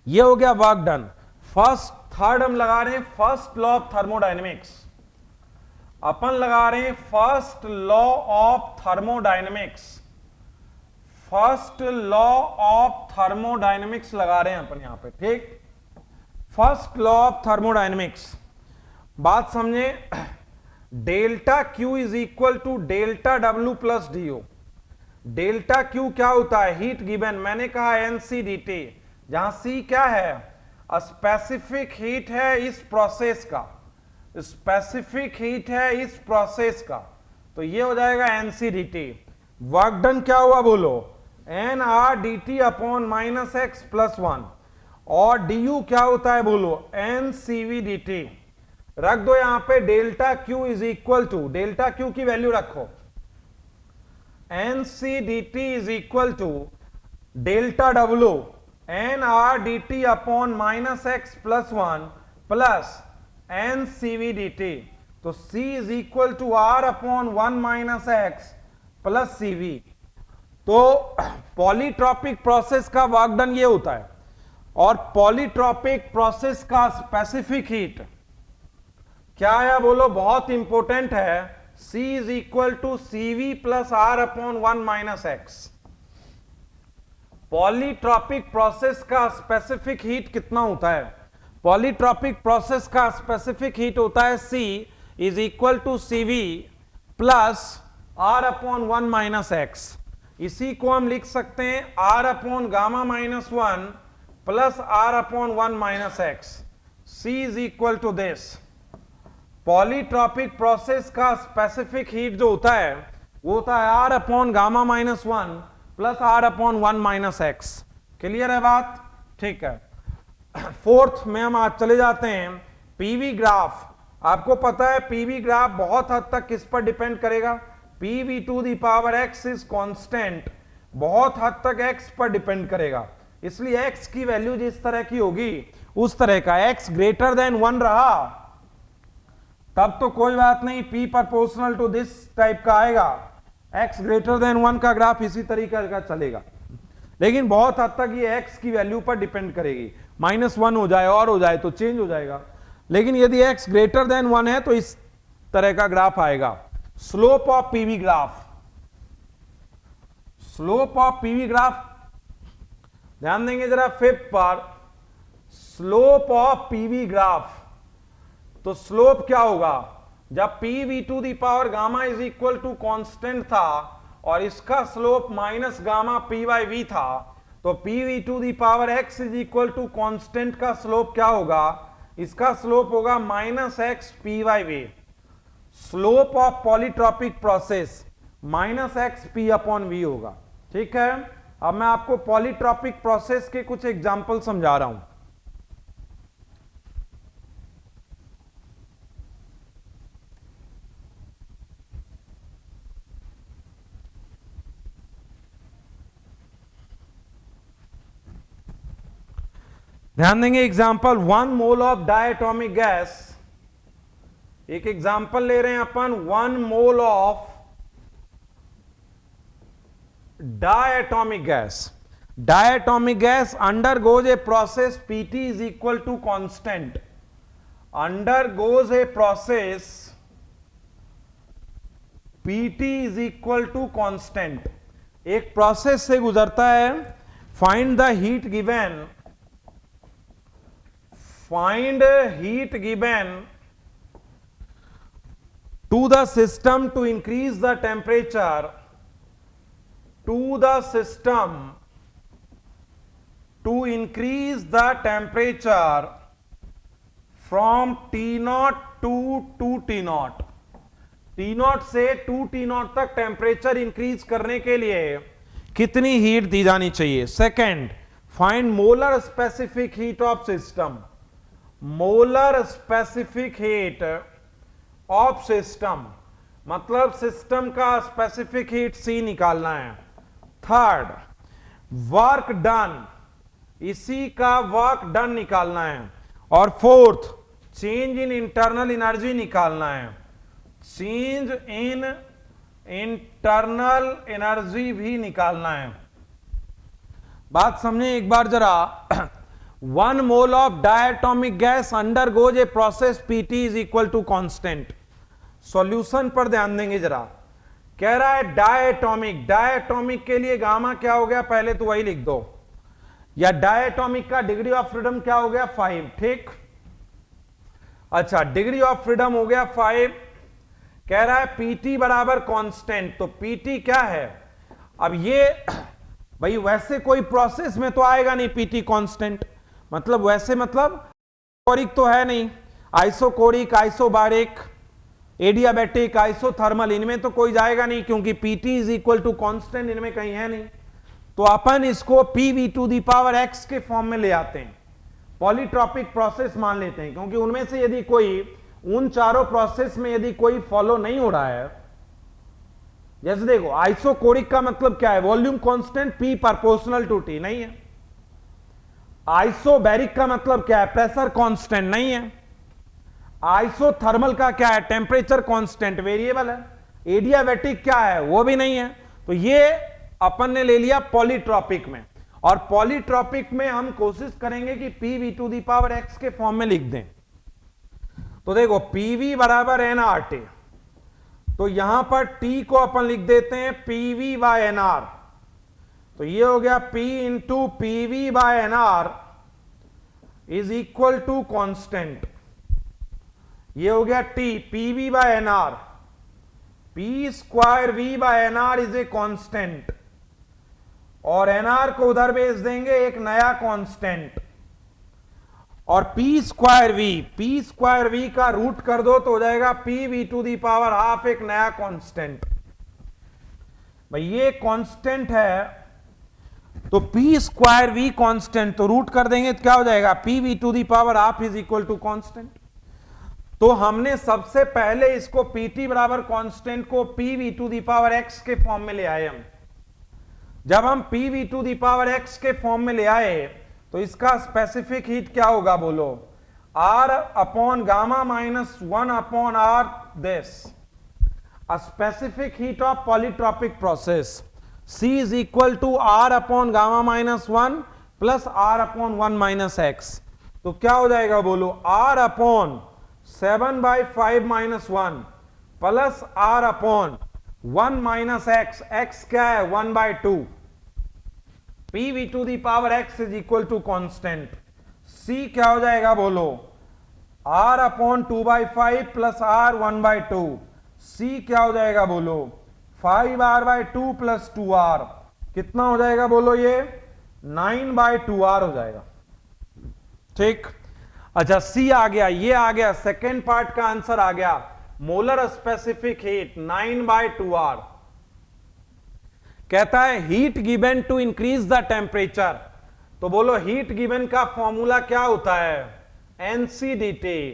Speaker 1: ये हो गया वर्क डन। फर्स्ट थर्ड हम लगा रहे हैं फर्स्ट लॉ ऑफ थर्मोडायनेमिक्स, अपन लगा रहे हैं first law of thermodynamics, first law of thermodynamics लगा रहे हैं अपन यहां पे। ठीक, फर्स्ट लॉ ऑफ थर्मोडायनेमिक्स, बात समझे। Delta Q is equal to delta W plus DO। Delta Q क्या होता है, हीट गिवन, मैंने कहा NC dt, जहां C क्या है, स्पेसिफिक हीट है इस प्रोसेस का, स्पेसिफिक हीट है इस प्रोसेस का, तो ये हो जाएगा NC dt। वर्क डन क्या हुआ बोलो, NR dt upon minus x plus 1, और du क्या होता है बोलो, NCV dt। रख दो यहां पे delta Q is equal to, delta Q की वैल्यू रखो, NC dt is equal to delta W NR dt upon minus x plus 1 plus NCV dt। तो C is equal to R upon 1 minus x plus CV। तो polytropic process का work done ये होता है, और polytropic process का specific heat क्या है बोलो, बहुत इंपॉर्टेंट है, C is equal to CV plus R upon 1 minus x। Polytropic process का स्पेसिफिक हीट कितना होता है, पॉलीट्रॉपिक प्रोसेस का स्पेसिफिक हीट होता है C is equal to CV plus R upon 1 minus x। इसी को हम लिख सकते हैं R upon gamma minus 1 plus R upon 1 minus x। C is equal to this. Polytropic process का स्पेसिफिक हीट जो होता है वो होता है R upon gamma minus 1 plus R upon 1 minus x। Clear है बात, ठीक है। फोर्थ में हम आज चले जाते हैं पीवी ग्राफ। आपको पता है पीवी ग्राफ बहुत हद तक किस पर डिपेंड करेगा, PV to the power x is constant, बहुत हद तक x पर डिपेंड करेगा। इसलिए x की वैल्यू जिस तरह की होगी उस तरह का, x ग्रेटर देन 1 रहा तब तो कोई बात नहीं, p proportional to this type का आएगा, x ग्रेटर देन 1 का ग्राफ इसी तरीके का चलेगा। लेकिन बहुत हद तक ये x की वैल्यू पर डिपेंड करेगी, -1 हो जाए और हो जाए तो चेंज हो जाएगा। लेकिन यदि x ग्रेटर देन 1 है तो इस तरह का ग्राफ आएगा। Slope of PV graph, slope of PV graph ध्यान देंगे जरा 5th पर, स्लोप ऑफ पीवी ग्राफ। तो स्लोप क्या होगा, जब PV to the power gamma is equal to constant था और इसका slope minus gamma P by V था, तो PV to the power x is equal to constant का स्लोप क्या होगा, इसका स्लोप होगा minus X P by V. Slope of polytropic process minus X P upon V होगा। ठीक है, अब मैं आपको पॉलीट्रॉपिक प्रोसेस के कुछ एग्जांपल समझा रहा हूं। ध्यान देंगे, example 1 mole of diatomic gas. एक एग्जाम्पल ले रहे हैं अपन, 1 mole of diatomic gas. Diatomic gas undergoes a process PT is equal to constant. Undergoes a process PT is equal to constant. एक प्रोसेस से गुजरता है, find the heat given, find heat given to the system to increase the temperature, to the system to increase the temperature from T0 to 2T0। T0 से 2T0 तक temperature increase करने के लिए कितनी हीट दी जानी चाहिए। Second, find molar specific heat of system. Molar specific heat of system मतलब system का स्पेसिफिक हीट सी निकालना है। थर्ड, वर्क डन, इसी का वर्क डन निकालना है। और fourth, change in internal energy निकालना है। चेंज इन इंटरनल एनर्जी भी निकालना है। बात समझे एक बार जरा। 1 mole of diatomic gas undergoes a process PT is equal to constant. Solution पर ध्यान देंगे जरा। कह रहा है डायटोमिक, डायटोमिक के लिए गामा क्या हो गया, पहले तो वही लिख दो, या डायटोमिक का डिग्री ऑफ फ्रीडम क्या हो गया 5। ठीक, अच्छा, डिग्री ऑफ फ्रीडम हो गया 5। कह रहा है पीटी बराबर कांस्टेंट, तो पीटी क्या है। अब ये भाई वैसे कोई प्रोसेस में तो आएगा नहीं पीटी कांस्टेंट, मतलब वैसे मतलब कोरिक तो है नहीं, आइसोकोरिक, आइसोबारिक, एडियाबैटिक, आइसोथर्मल, इनमें तो कोई जाएगा नहीं क्योंकि PT is equal to constant इनमें कहीं है नहीं। तो अपन इसको PV to the power X के फॉर्म में ले आते हैं, पॉलीट्रॉपिक प्रोसेस मान लेते हैं, क्योंकि उनमें से यदि कोई, उन चारों प्रोसेस में यदि कोई फॉलो नहीं हो रहा है, जैसे देखो आइसोकोरिक का मतलब क्या है, volume constant P proportional to T, नहीं है। आइसोबैरिक का मतलब क्या है, प्रेशर कांस्टेंट, नहीं है। आइसोथर्मल का क्या है, टेम्परेचर कांस्टेंट, वेरिएबल है। एडियाबैटिक क्या है, वो भी नहीं है। तो ये अपन ने ले लिया पॉलीट्रॉपिक में, और पॉलीट्रॉपिक में हम कोशिश करेंगे कि PV to the power X के फॉर्म में लिख दें। तो देखो पीवी बराबर एनआरटी, तो यहां पर टी को अपन लिख देते हैं पीवी बाय एनआर, तो ये हो गया P into PV by NR is equal to constant. ये हो गया T, PV by NR, P square V by NR is a constant, और एनआर को उधर भेज देंगे एक नया कांस्टेंट, और पी स्क्वायर वी का रूट कर दो तो हो जाएगा P V to the power half, एक नया कांस्टेंट। भाई ये कांस्टेंट है, तो पी स्क्वायर वी कांस्टेंट, तो रूट कर देंगे तो क्या हो जाएगा, P V to the power half is equal to constant. तो हमने सबसे पहले इसको पीटी बराबर कांस्टेंट को P V to the power X के फॉर्म में ले आए हम। जब हम P V to the power X के फॉर्म में ले आए तो इसका स्पेसिफिक हीट क्या होगा, बोलो, R upon gamma minus 1 upon R this. A specific heat of polytropic process, C is equal to R upon gamma minus 1 plus R upon 1 minus x। तो क्या हो जाएगा बोलो, R upon 7 by 5 minus 1 plus R upon 1 minus x, x क्या है 1 by 2। P V to the power x is equal to constant, C क्या हो जाएगा बोलो, R upon 2/5 plus R 1/2, C क्या हो जाएगा बोलो 5r/2 प्लस 2r, कितना हो जाएगा बोलो ये 9/2r हो जाएगा। ठीक, अच्छा सी आ गया, ये आ गया, सेकेंड पार्ट का आंसर आ गया, मोलर स्पेसिफिक हीट 9/2r। कहता है heat given to increase the temperature, तो बोलो हीट गिवन का फॉर्मूला क्या होता है, एनसीडीटी,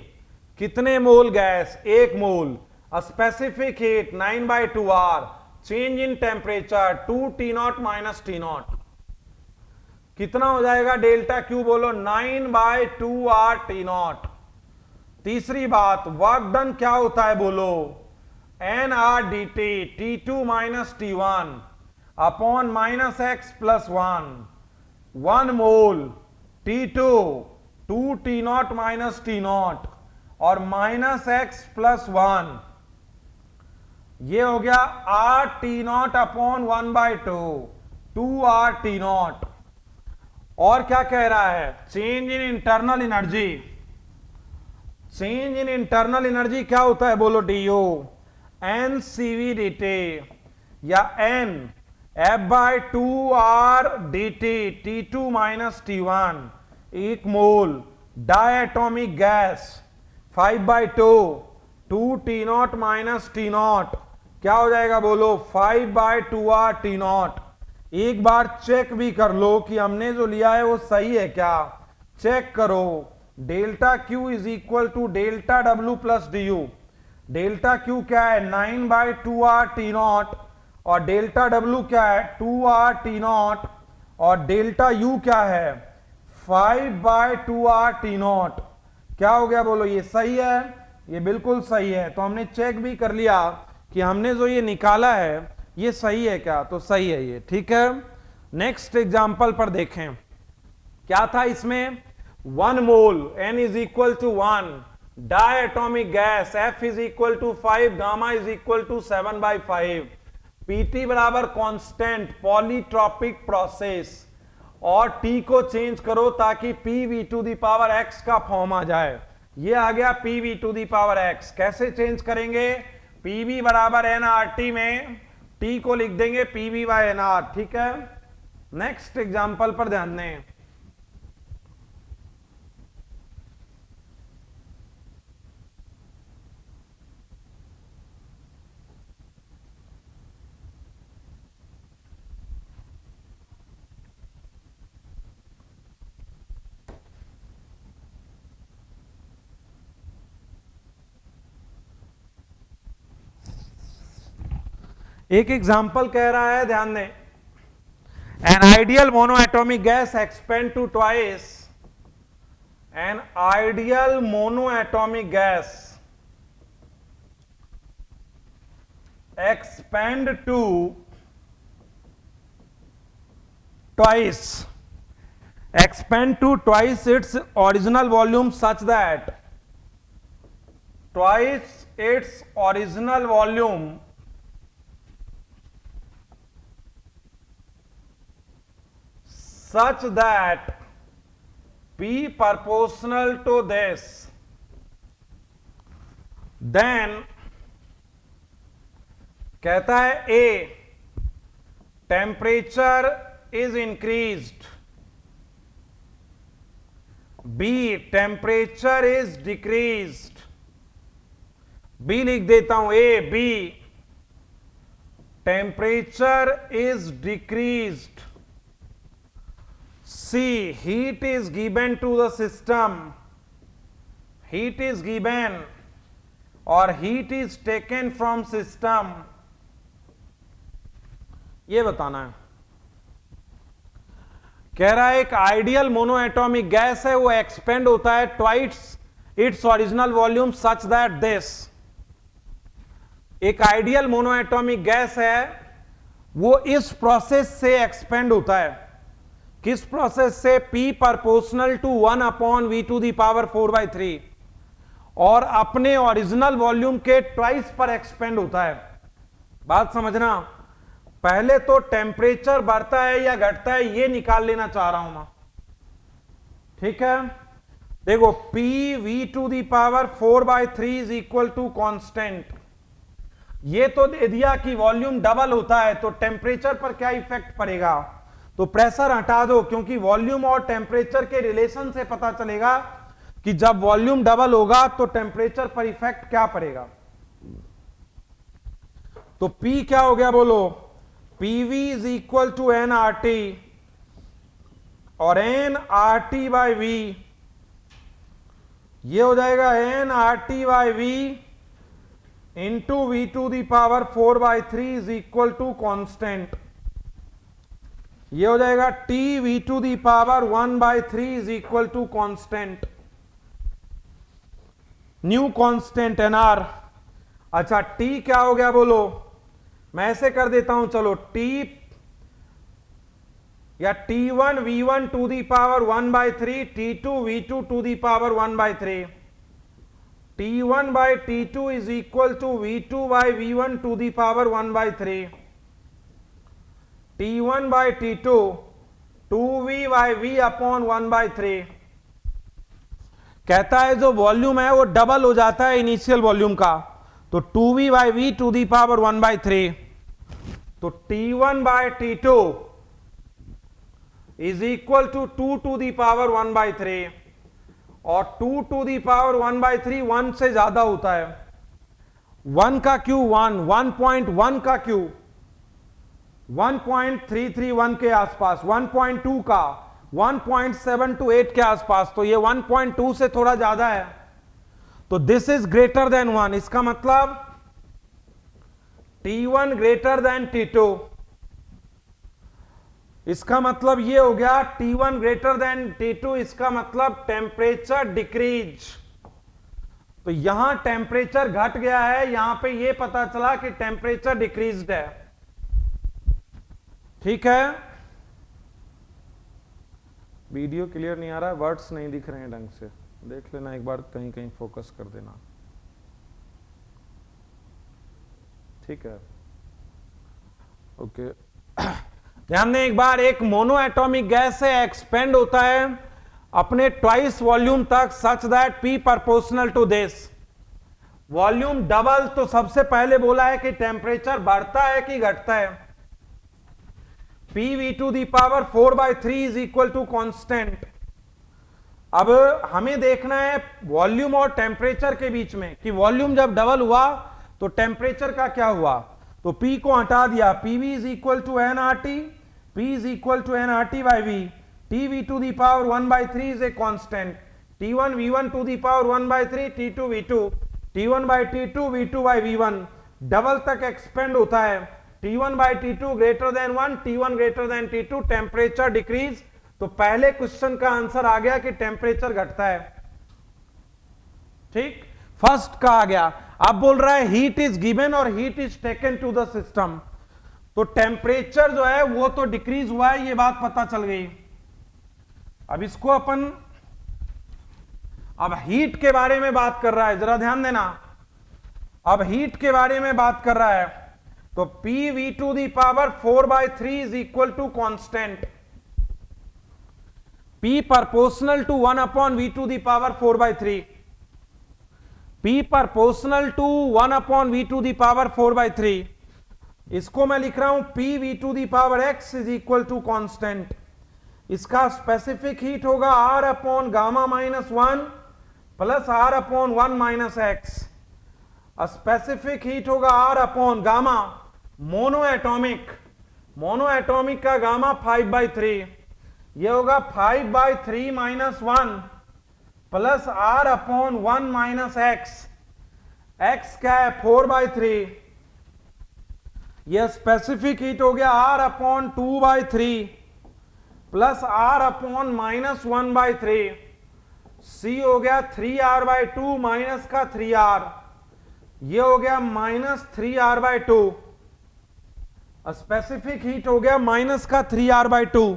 Speaker 1: कितने मोल gas 1 mole, specific heat 9/2r, change in temperature 2T0 minus T0, कितना हो जाएगा डेल्टा क्यू बोलो 9/2r T0। तीसरी बात, वर्क डन क्या होता है बोलो, nRDT T2 minus T1 upon minus x plus 1 मोल T2 2T0 माइनस T0 और माइनस एक्स प्लस 1, ये हो गया RT0 अपॉन 1/2 2RT0। और क्या कह रहा है, change in internal energy, change in internal energy क्या होता है बोलो DO NCVDT या N F/2RDT T2 minus T1 1 mole diatomic gas 5/2 2T0 minus T0, क्या हो जाएगा बोलो 5/2R T0। एक बार चेक भी कर लो कि हमने जो लिया है वो सही है क्या, चेक करो, delta Q is equal to delta W plus D U, delta Q क्या है 9/2R T0 और डेल्टा डब्ल्यू क्या है 2R T0 और डेल्टा यू क्या है 5/2R T0, क्या हो गया बोलो, ये सही है, ये बिल्कुल सही है। तो हमने चेक भी कर लिया कि हमने जो ये निकाला है ये सही है क्या, तो सही है ये, ठीक है। नेक्स्ट एग्जांपल पर देखें, क्या था इसमें 1 mole N is equal to 1, diatomic gas F is equal to 5, gamma is equal to 7/5, PT बराबर कांस्टेंट, पॉलीट्रॉपिक प्रोसेस, और T को चेंज करो ताकि PV to the power X का फॉर्म आ जाए, ये आ गया PV to the power X। कैसे चेंज करेंगे, PV बराबर nRT में T को लिख देंगे PV/nR, ठीक है। नेक्स्ट एग्जांपल पर ध्यान दें, एक एग्जांपल कह रहा है, ध्यान दें, an ideal monoatomic gas expand to twice, an ideal monoatomic gas expand to twice, expand to twice its original volume such that twice its original volume such that P proportional to this, then कहता है A temperature is increased, B temperature is decreased, B लिख देता हूं, A B temperature is decreased, C heat is given to the system, heat is given और heat is taken from system, ये बताना है। कह रहा है एक आइडियल मोनोएटॉमिक गैस है, वो एक्सपेंड होता है twice its original volume such that this, एक आइडियल मोनोएटॉमिक गैस है, वो इस प्रोसेस से एक्सपेंड होता है, किस प्रोसेस से, P प्रोपोर्शनल टू 1/v⁴, और अपने ओरिजिनल वॉल्यूम के ट्वाइस पर एक्सपेंड होता है। बात समझना, पहले तो टेम्परेचर बढ़ता है या घटता है ये निकाल लेना चाह रहा हूं मैं, ठीक है। देखो P V to the power 4/3 is equal to constant. ये तो दे दिया कि वॉल्यूम डबल होता है तो टेम्परेचर पर क्या इफेक्ट पड़ेगा, तो प्रेशर हटा दो, क्योंकि वॉल्यूम और टेम्परेचर के रिलेशन से पता चलेगा कि जब वॉल्यूम डबल होगा तो टेम्परेचर पर इफेक्ट क्या पड़ेगा। तो P क्या हो गया बोलो, PV is equal to N R T, और n R T by V ये हो जाएगा n R T by V into V to the power 4/3 is equal to constant. ये हो जाएगा T V to the power 1/3 is equal to constant, new constant n R. अच्छा T क्या हो गया बोलो, मैं ऐसे कर देता हूं, चलो टी या T1 V1 to the power 1/3, T2 V2 to the power 1/3, T1 by T2 is equal to V2 by V1 to the power 1/3, T1 by T2 2V by V upon 1/3। कहता है जो वॉल्यूम है वो double हो जाता है initial volume का, तो 2V by V to the power 1/3, तो T1 by T2 is equal to 2 to the power 1/3, और 2 टू दी पावर 1/3 1 से ज्यादा होता है, 1 का क्यू 1, 1.1 का क्यू 1.331 के आसपास, 1.2 का 1.728 के आसपास, तो ये 1.2 से थोड़ा ज्यादा है, तो दिस इज ग्रेटर देन 1। इसका मतलब T1 ग्रेटर देन T2, इसका मतलब ये हो गया T1 ग्रेटर देन T2, इसका मतलब टेम्परेचर डिक्रीज। तो यहां टेम्परेचर घट गया है, यहां पे ये पता चला कि टेम्परेचर डिक्रीज्ड है, ठीक है। वीडियो क्लियर नहीं आ रहा है, वर्ड्स नहीं दिख रहे हैं ढंग से, देख लेना एक बार, कहीं कहीं फोकस कर देना, ठीक है, ओके। ध्यान दें एक बार, एक मोनो एटॉमिक गैस से एक्सपेंड होता है अपने ट्वाइस वॉल्यूम तक such that P proportional to this. Volume double, तो सबसे पहले बोला है कि टेम्परेचर बढ़ता है कि घटता है, PV to the power 4/3 is equal to constant. अब हमें देखना है वॉल्यूम और टेम्परेचर के बीच में कि वॉल्यूम जब डबल हुआ तो टेम्परेचर का क्या हुआ, तो P को हटा दिया, PV is equal to nRT, P is equal to nRT by V, TV to the power 1/3 is a constant, T1 V1 to the power 1/3, T2 V2, T1 by T2 V2 by V1, double तक expand होता है, T1 by T2 greater than 1, T1 greater than T2, temperature decrease. तो पहले question का answer आ गया कि temperature घटता है, ठीक, फर्स्ट का आ गया। अब बोल रहा है हीट इज गिवन और heat is taken to the system, तो टेम्परेचर जो है वो तो डिक्रीज हुआ है, ये बात पता चल गई। अब इसको अपन, अब हीट के बारे में बात कर रहा है, जरा ध्यान देना, अब हीट के बारे में बात कर रहा है, तो PV to the power 4/3 is equal to constant, P proportional to 1 upon V to the power 4/3, P proportional to 1 upon V to the power 4/3, इसको मैं लिख रहा हूं PV to the power x is equal to constant. इसका specific heat होगा R upon gamma -1 plus R upon 1 minus X, specific heat होगा R upon gamma monoatomic का gamma 5/3, ये होगा 5/3 minus 1 plus R upon 1 minus x, x क्या है 4/3, यह specific heat हो गया R upon 2/3 plus R upon minus 1/3, C हो गया 3R/2 माइनस का 3R, ये हो गया माइनस 3R/2, स्पेसिफिक हीट हो गया माइनस का 3R/2,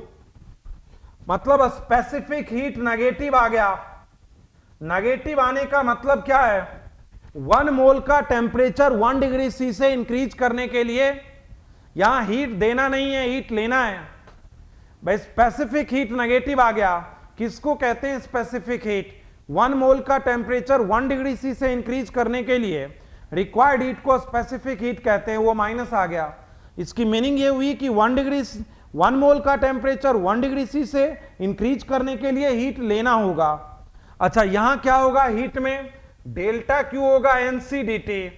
Speaker 1: मतलब स्पेसिफिक हीट नेगेटिव आ गया। नेगेटिव आने का मतलब क्या है, 1 मोल का टेम्परेचर 1 डिग्री C से इंक्रीज करने के लिए यहां हीट देना नहीं है, हीट लेना है भाई। स्पेसिफिक हीट नेगेटिव आ गया, किसको कहते हैं स्पेसिफिक हीट? 1 मोल का टेम्परेचर 1 डिग्री सी से इंक्रीज करने के लिए रिक्वायर्ड हीट को स्पेसिफिक हीट कहते हैं, वो माइनस आ गया। इसकी मीनिंग ये हुई कि 1 मोल का टेम्परेचर 1 डिग्री सी से इंक्रीज करने के लिए हीट लेना होगा। अच्छा, यहां क्या होगा? हीट में डेल्टा क्यू होगा एनसी डीटी,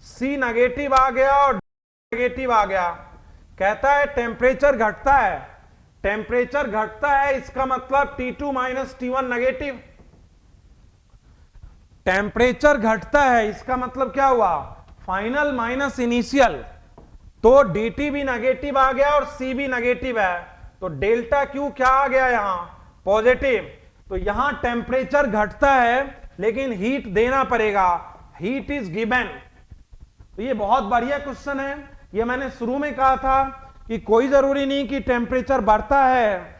Speaker 1: सी नेगेटिव आ गया और नेगेटिव आ गया। कहता है टेम्परेचर घटता है, टेम्परेचर घटता है इसका मतलब T2 minus T1 negative. Temperature घटता है इसका मतलब क्या हुआ? फाइनल माइनस इनिशियल, तो dt भी नेगेटिव आ गया और c भी नेगेटिव है, तो डेल्टा क्यू क्या आ गया? यहां पॉजिटिव। तो यहां टेम्परेचर घटता है लेकिन हीट देना पड़ेगा, हीट इज गिवन। तो ये बहुत बढ़िया क्वेश्चन है। ये मैंने शुरू में कहा था कि कोई जरूरी नहीं कि टेम्परेचर बढ़ता है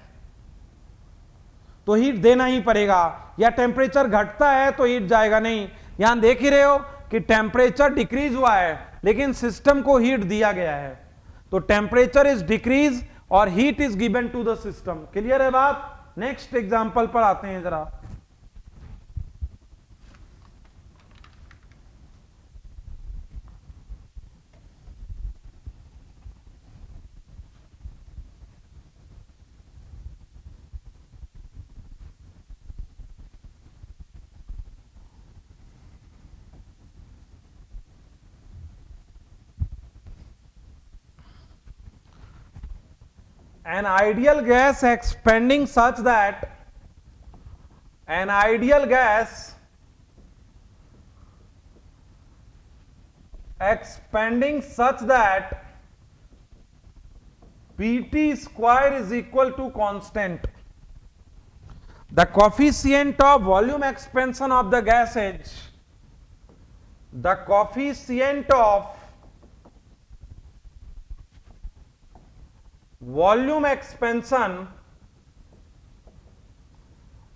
Speaker 1: तो हीट देना ही पड़ेगा, या टेम्परेचर घटता है तो हीट जाएगा, नहीं। यहां देख ही रहे हो कि टेम्परेचर डिक्रीज हुआ है लेकिन सिस्टम को हीट दिया गया है, तो टेम्परेचर इज डिक्रीज और heat is given to the system. Clear है बात? नेक्स्ट एग्जांपल पर आते हैं जरा। An ideal gas expanding such that Pt square is equal to constant. The coefficient of volume expansion of the gas is volume expansion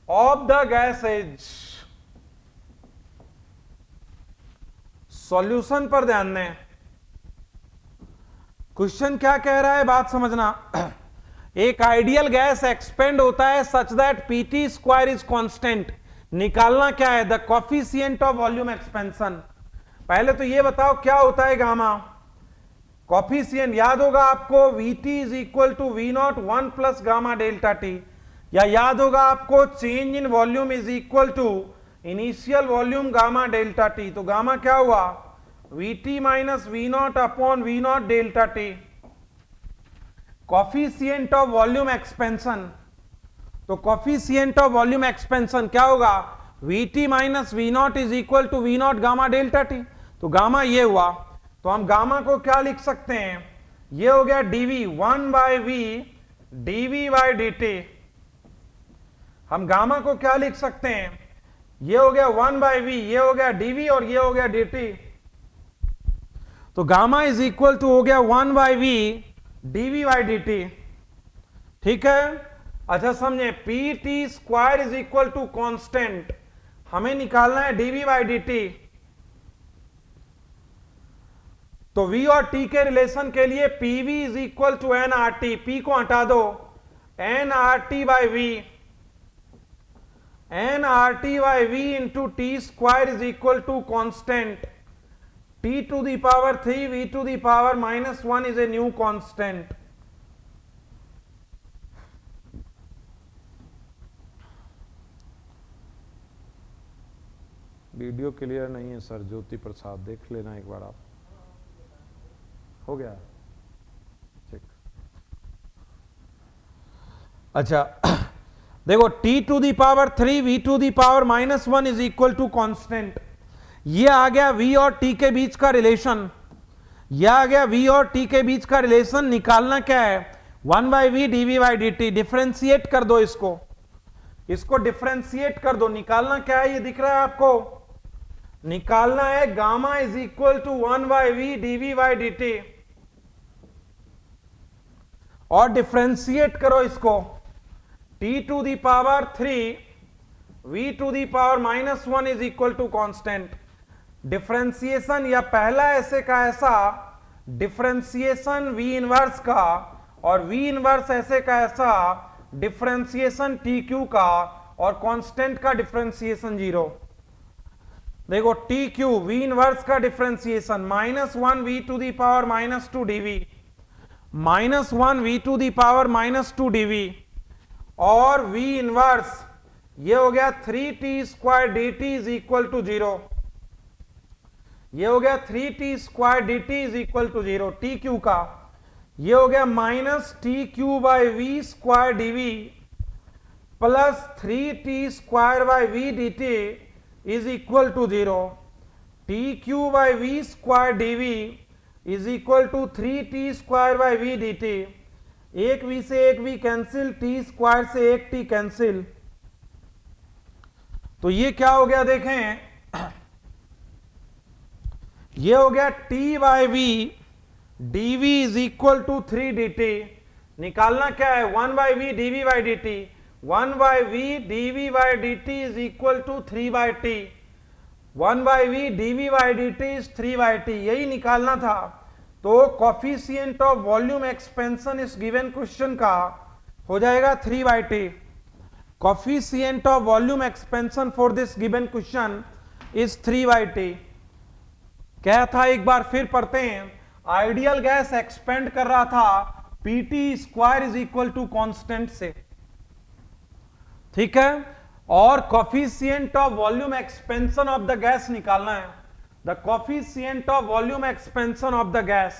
Speaker 1: of the gas is, solution पर ध्यान दें। Question क्या कह रहा है बात समझना। एक आइडियल गैस एक्सपेंड होता है such that PT square is constant. निकालना क्या है? The coefficient of volume expansion. पहले तो ये बताओ क्या होता है गामा। कॉफिशिएंट याद होगा आपको, Vt is equal to V0 1 plus gamma delta T, या याद होगा आपको change in volume is equal to initial volume gamma delta T. तो गामा क्या हुआ? Vt minus V0 upon V0 delta T. Coefficient of volume expansion, तो coefficient of volume expansion क्या होगा? Vt minus V0 is equal to V0 gamma delta T. तो gamma ये हुआ, तो हम गामा को क्या लिख सकते हैं? ये हो गया dv 1 by v dv by dt। हम गामा को क्या लिख सकते हैं? ये हो गया 1 बाय v, ये हो गया dv और ये हो गया dt। तो गामा इज इक्वल टू हो गया 1 by v dv by dt। ठीक है, अच्छा समझे। pt square is equal to constant, हमें निकालना है dv बाय dt। तो v और t के रिलेशन के लिए pv is equal to nRT, p को हटा दो, nRT by v, nRT by v into T square is equal to constant t to the power 3 v to the power -1 is a new constant. Video clear नहीं है sir, Jyoti Prasad देख लेना एक बार आप। हो गया चेक। अच्छा देखो, t to the power 3 v to the power -1 is equal to constant. ये आ गया v और t के बीच का रिलेशन, यह आ गया v और t के बीच का रिलेशन। निकालना क्या है? 1 by V dv by dt। Differentiate कर दो इसको डिफरेंशिएट कर दो। निकालना क्या है? ये दिख रहा है आपको। निकालना है gamma is equal to 1 by V dv by dt, और डिफरेंशिएट करो इसको। t to the power 3 v to the power -1 is equal to constant. Differentiation या पहला ऐसे का ऐसा डिफरेंशिएशन वी इनवर्स का और वी इनवर्स ऐसे का ऐसा डिफरेंशिएशन टी क्यू का और कांस्टेंट का डिफरेंशिएशन 0। देखो टी क्यू वी इनवर्स का differentiation -1 V to the power -2 DV, -1 V to the power -2 DV और वी इनवर्स ये हो गया 3t² dt is equal to 0। ये हो गया 3t² dt is equal to 0 T Q का। ये हो गया -tq/v² dv plus 3t² dt is equal to 0। tq/v² dv is equal to 3t² dt। एक v से एक v कैंसिल, t² से एक t कैंसिल। तो ये क्या हो गया देखें, ये हो गया t/v dv is equal to 3 dt। निकालना क्या है 1/v dv/dt, 1/v dv/dt is equal to 3/t, 1/v dv/dt is 3/t, यही निकालना था। तो कोफिशिएंट ऑफ वॉल्यूम एक्सपेंशन इस गिवन क्वेश्चन का हो जाएगा 3/t। Coefficient of volume expansion for this given question is 3/t। क्या था एक बार फिर पढ़ते हैं। आइडियल गैस एक्सपेंड कर रहा था Pt² is equal to constant से, ठीक है, और coefficient of volume expansion of the gas निकालना है, the coefficient of volume expansion of the gas,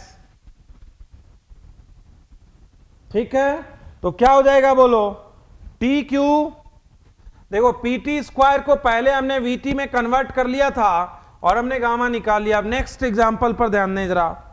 Speaker 1: ठीक है। तो क्या हो जाएगा बोलो, टी क्यू, देखो Pt² को पहले हमने Vt में कन्वर्ट कर लिया था और हमने गामा निकाल लिया। अब नेक्स्ट एग्जांपल पर ध्यान दें जरा।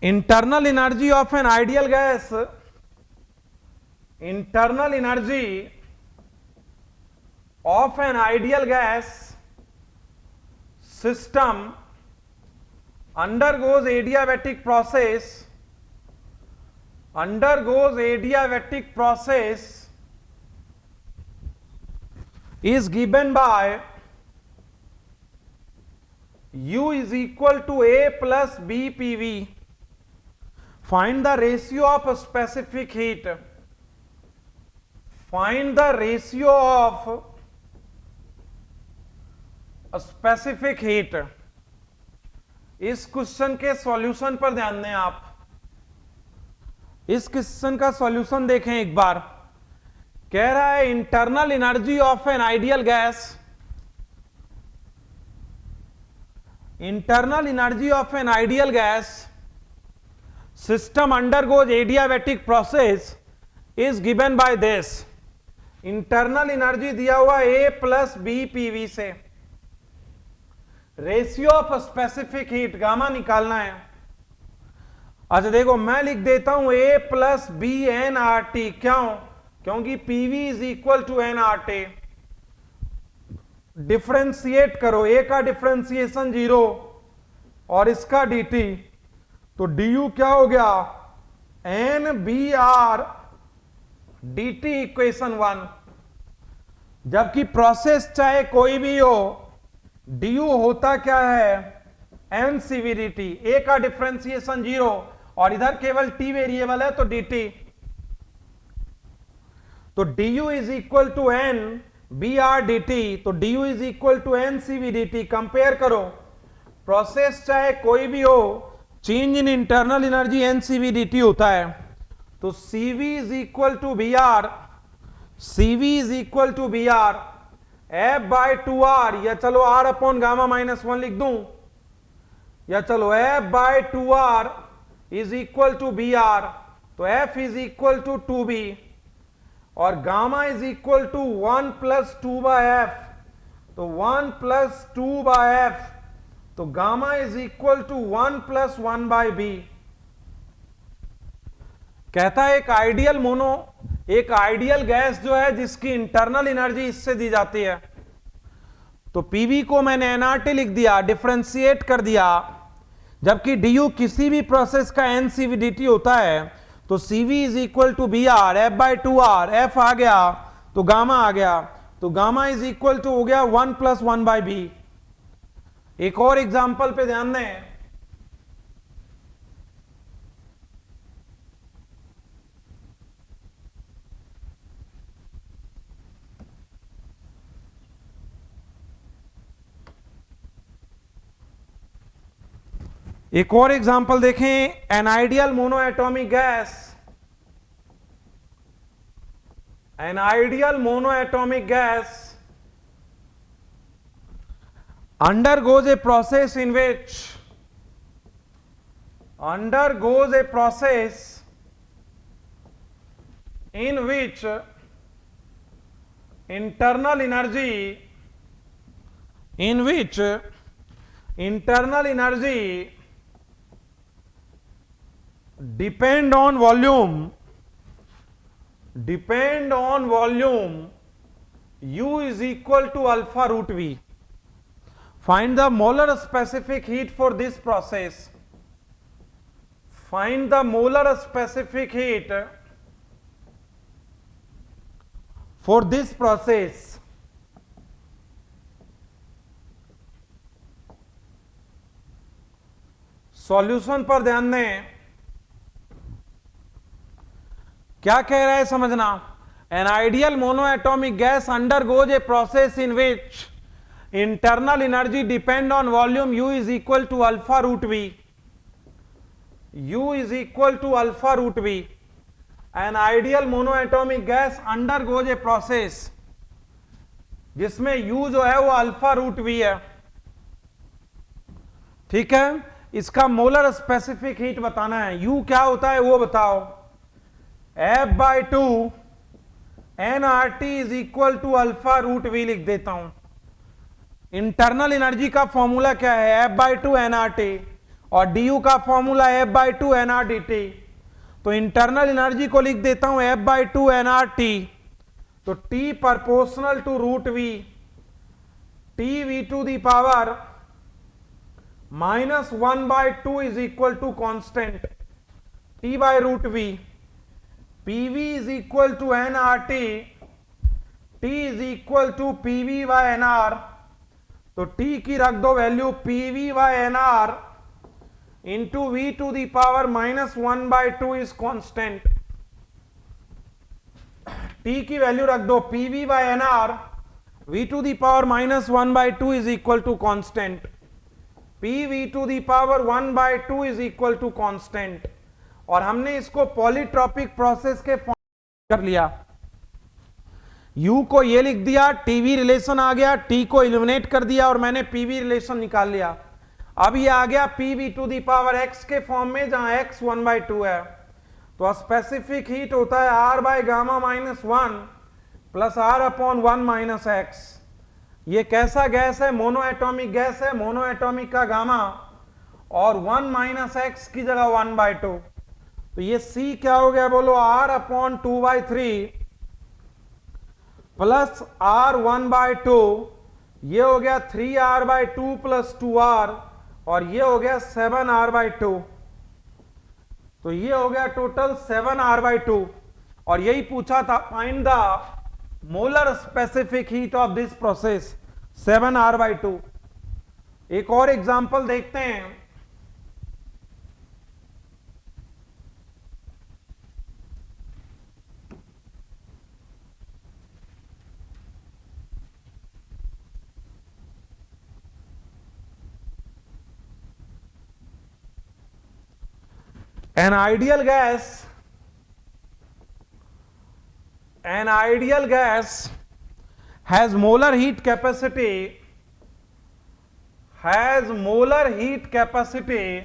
Speaker 1: Internal energy of an ideal gas, internal energy of an ideal gas system undergoes adiabatic process is given by U is equal to A plus B PV. Find the ratio of specific heat. Find the ratio of specific heat. इस question के solution पर ध्यान दें आप। इस question का solution देखें एक बार। कह रहा है internal energy of an ideal gas, internal energy of an ideal gas system undergoes adiabatic process is given by this. Internal energy दिया हुआ A प्लस बी पीवी से, ratio of specific heat gamma निकालना है। अच्छा देखो मैं लिख देता हूं A plus B N R T, क्यों, क्योंकि PV is equal to N R T. Differentiate करो, A का डिफरेंशिएशन 0 और इसका dt, तो du क्या हो गया N B R dt equation 1। जबकि प्रोसेस चाहे कोई भी हो du होता क्या है एन सीवीडीटी, ए का डिफरेंशिएशन 0 और इधर केवल t वेरिएबल है तो dt, तो du is equal to N B R D T, तो du is equal to N CVDT. Compare करो, प्रोसेस चाहे कोई भी हो, change in internal energy N CVDT होता है। तो Cv is equal to B R, Cv is equal to B R F/2R, या चलो R अपॉन गामा -1 लिख दूं, या चलो F/2R is equal to B R, तो F is equal to 2B और gamma is equal to 1 plus 2/F, तो 1 plus 2/F, तो gamma is equal to 1 plus 1/B। कहता है एक आइडियल गैस जो है जिसकी इंटरनल एनर्जी इससे दी जाती है, तो पीवी को मैंने एनआरटी लिख दिया, डिफरेंशिएट कर दिया, जबकि डी यू किसी भी प्रोसेस का एनसीवीडीटी होता है तो CV is equal to B R, F by two R, F आ गया तो गामा आ गया, तो गामा इज इक्वल टू हो गया 1 प्लस 1 बाई बी। एक और एग्जाम्पल पे ध्यान दें, एक और एग्जाम्पल देखें, N ideal monoatomic gas, N ideal monoatomic gas undergoes a process in which internal energy depend on volume, U is equal to alpha root V. Find the molar specific heat for this process. Find the molar specific heat for this process. Solution पर ध्यान दें, क्या कह रहा है समझना। N ideal monoatomic gas undergoes a process in which internal energy depend on volume, U is equal to alpha root V. U is equal to alpha root V. An ideal monoatomic gas undergoes a process जिसमें U जो है वो alpha root V है, ठीक है। इसका molar specific heat बताना है, U क्या होता है वो बताओ। F by two NRT is equal to alpha root V लिख देता हूं। इंटरनल एनर्जी का फॉर्मूला क्या है, एफ बाई टू एनआरटी, और डी यू का formula F by two NRDT. तो इंटरनल एनर्जी को लिख देता हूं एफ बाई टू एनआरटी, तो T proportional to root V, T V to the power minus 1 by two is equal to constant T by root V, PV is equal to NRT, T is equal to PV by NR. तो T की रख दो value PV by N R into V to the power minus 1 by two is constant. T की value रख दो PV by N R, V to the power minus 1 by two is equal to constant, P V to the power 1 by two is equal to constant. और हमने इसको polytropic process के form कर लिया, U को ये लिख दिया, टीवी रिलेशन आ गया, T को इलिमिनेट कर दिया और मैंने पीवी रिलेशन निकाल लिया। अब ये आ गया PV to the power x के फॉर्म में, जहां x 1 बाई टू है। तो स्पेसिफिक हीट होता है R by gamma minus 1 plus R upon 1 minus x. ये कैसा गैस है, मोनोएटॉमिक गैस है, मोनोएटॉमिक का गामा, और 1 माइनस एक्स की जगह 1 बाई टू। तो ये C क्या हो गया बोलो, R upon 2 by 3 plus R 1 by to, ये हो गया 3R by two plus 2R, और ये हो गया 7R बाई टू। तो ये हो गया टोटल 7R बाई टू। और यही पूछा था, find the molar specific heat of this process, 7R by two. एक और एग्जांपल देखते हैं, an ideal gas has molar heat capacity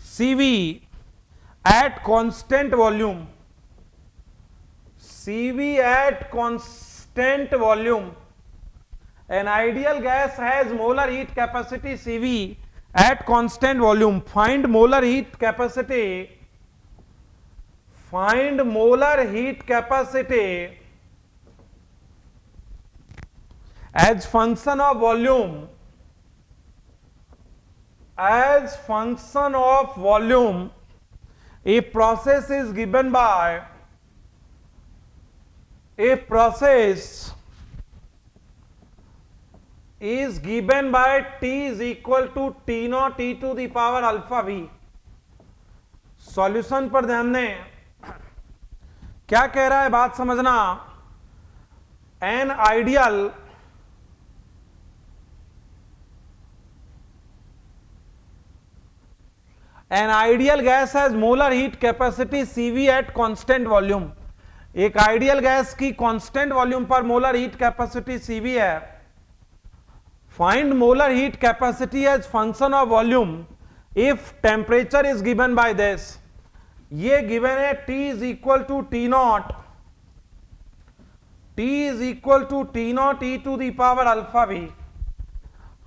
Speaker 1: CV at constant volume, CV at constant volume. An ideal gas has molar heat capacity CV at constant volume. Find molar heat capacity as function of volume, as function of volume, a process is given by, a process is given by t is equal to t naught e to the power alpha v। Solution पर ध्यान दें, क्या कह रहा है बात समझना। An ideal An ideal gas has molar heat capacity Cv at constant volume। एक आइडियल गैस की कांस्टेंट वॉल्यूम पर मोलर हीट कैपेसिटी Cv है। Find molar heat capacity as function of volume if temperature is given by this. ये given है T is equal to T not, T is equal to T not E to the power alpha V.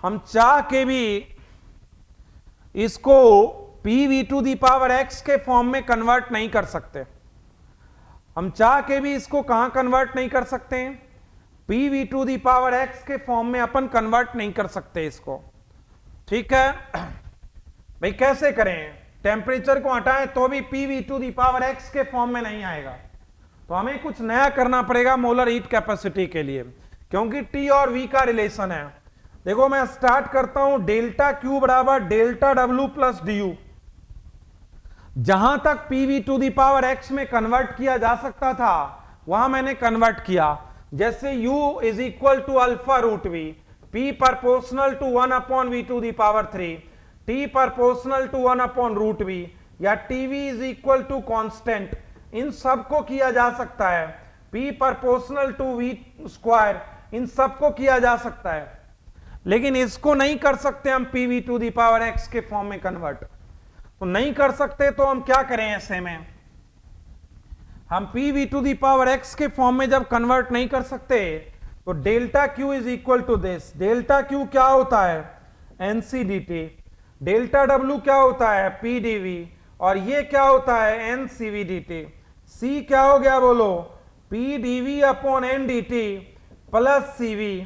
Speaker 1: हम चाह के भी इसको PV to the power x के form में convert नहीं कर सकते। हम चाह के भी इसको कहां कन्वर्ट नहीं कर सकते हैं, PV to the power x के फॉर्म में अपन कन्वर्ट नहीं कर सकते इसको। ठीक है भाई, कैसे करें, टेम्परेचर को हटाएं तो भी PV to the power x के फॉर्म में नहीं आएगा, तो हमें कुछ नया करना पड़ेगा मोलर हीट कैपेसिटी के लिए, क्योंकि T और V का रिलेशन है। देखो मैं स्टार्ट करता हूं, डेल्टा Q बराबर डेल्टा W प्लस डी। जहां तक PV to the power x में कन्वर्ट किया जा सकता था वहां मैंने कन्वर्ट किया। जैसे U is equal to alpha root V, P proportional to 1 upon V to the power 3, T proportional to 1 upon root V, या TV is equal to constant, इन सबको किया जा सकता है। P proportional to V square, इन सबको किया जा सकता है, लेकिन इसको नहीं कर सकते हम PV to the power x के फॉर्म में कन्वर्ट। तो नहीं कर सकते तो हम क्या करें, ऐसे में हम PV to the power x के फॉर्म में जब कन्वर्ट नहीं कर सकते तो delta Q is equal to this. Delta Q क्या होता है, NCDT। डेल्टा W क्या होता है, PdV, और ये क्या होता है, NCVDT। C क्या हो गया बोलो, PdV upon NDT plus CV,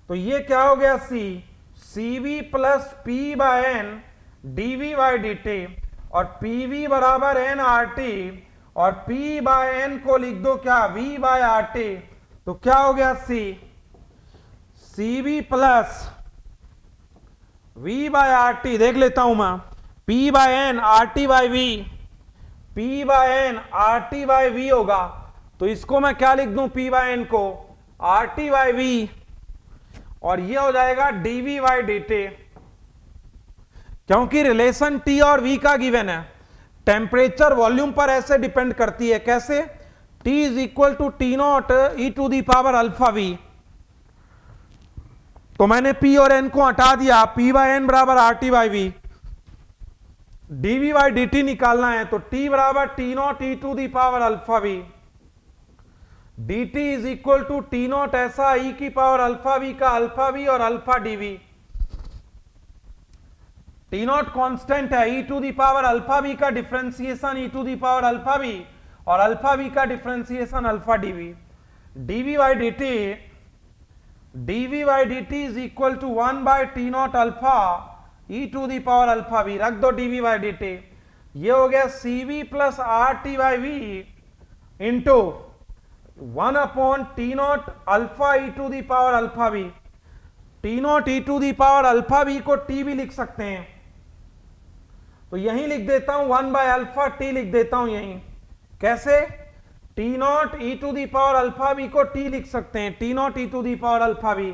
Speaker 1: तो ये क्या हो गया C, CV plus P by N dV by dt, और PV बराबर NRT, और P बाय N को लिख दो क्या, V बाय RT, तो क्या हो गया C, CV plus V by RT। देख लेता हूं मैं, P by N RT by V, P by N RT by V होगा, तो इसको मैं क्या लिख दूं, P बाय N को RT बाय V, और ये हो जाएगा dV बाय dt। क्योंकि रिलेशन T और V का गिवन है, टेम्परेचर वॉल्यूम पर ऐसे डिपेंड करती है। कैसे, T is equal to T not E to the power alpha V. तो मैंने P और N को हटा दिया, P बाय N बराबर RT by V, dV by dt निकालना है, तो T बराबर T not E to the power alpha V, dt is equal to T naught ऐसा ई की पावर अल्फा वी का अल्फा वी और alpha dV। T naught constant है, e to the power alpha V का differentiation e to the power alpha V, और alpha V का differentiation alpha dV। dV by dt is equal to 1 by T not alpha E to the power alpha V, रख दो dV by dt, ये हो गया CV plus RT by V into 1 upon T not alpha E to the power alpha V. T not E to the power alpha V को T भी लिख सकते हैं, तो यहीं लिख देता हूं 1 बाय अल्फा T लिख देता हूं यहीं। कैसे, T not E to the power alpha V को T लिख सकते हैं, T not E to the power alpha V,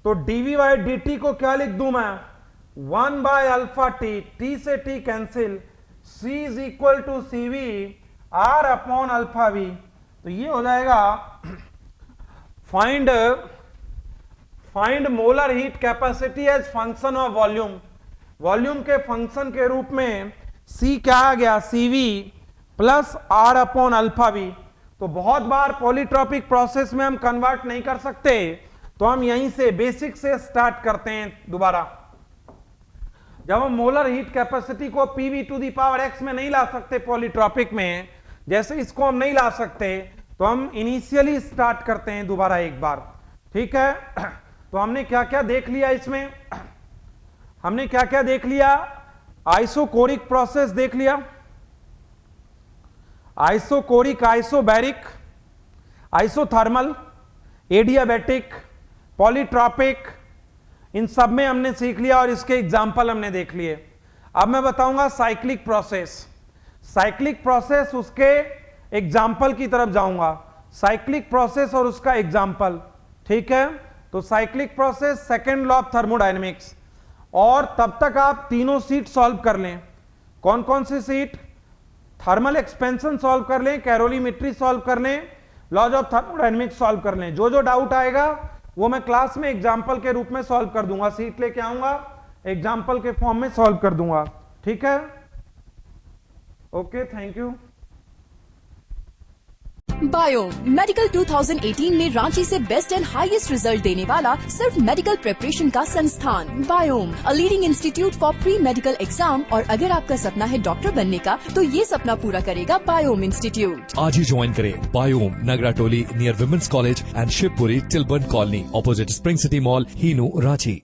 Speaker 1: तो dV बाय dt को क्या लिख दूं मैं, 1 बाय अल्फा T, T से T cancel, C is equal to CV R upon alpha V. तो ये हो जाएगा find molar heat capacity as function of volume. Volume के फंक्शन के रूप में C क्या आ गया, CV plus R upon alpha V. तो बहुत बार पॉलीट्रॉपिक प्रोसेस में हम कन्वर्ट नहीं कर सकते, तो हम यहीं से बेसिक से स्टार्ट करते हैं दोबारा। जब हम मोलर हीट कैपेसिटी को PV to the power x में नहीं ला सकते पॉलीट्रॉपिक में, जैसे इसको हम नहीं ला सकते, तो हम इनिशियली स्टार्ट करते हैं दोबारा एक बार। ठीक है, तो हमने क्या क्या देख लिया इसमें, हमने क्या क्या देख लिया, आइसोकोरिक प्रोसेस देख लिया, isochoric, isobaric, isothermal, adiabatic, polytropic, इन सब में हमने सीख लिया और इसके एग्जाम्पल हमने देख लिए। अब मैं बताऊंगा साइक्लिक प्रोसेस। साइक्लिक प्रोसेस, उसके एग्जाम्पल की तरफ जाऊंगा, साइक्लिक प्रोसेस और उसका एग्जाम्पल, ठीक है। तो cyclic process, second law of thermodynamics, और तब तक आप तीनों सीट सॉल्व कर लें। कौन कौन सी सीट, थर्मल एक्सपेंशन सॉल्व कर लें, कैलोरीमेट्री सॉल्व कर लें, लॉज ऑफ थर्मोडायनेमिक्स सॉल्व कर लें। जो जो डाउट आएगा वो मैं क्लास में एग्जाम्पल के रूप में सॉल्व कर दूंगा, सीट लेके आऊंगा, एग्जाम्पल के फॉर्म में सॉल्व कर दूंगा, ठीक है। Okay, thank you.
Speaker 2: Biome medical 2018 में रांची से बेस्ट एंड हाईएस्ट रिजल्ट देने वाला सिर्फ मेडिकल प्रिपरेशन का संस्थान biome, a leading institute for pre medical exam. और अगर आपका सपना है डॉक्टर बनने का, तो ये सपना पूरा करेगा बायोम इंस्टीट्यूट।
Speaker 3: आज ही ज्वाइन करें Biome, Nagra Toli near Women's College and Shivpuri Tilburn Colony, opposite Spring City Mall, Hinoo, Ranchi.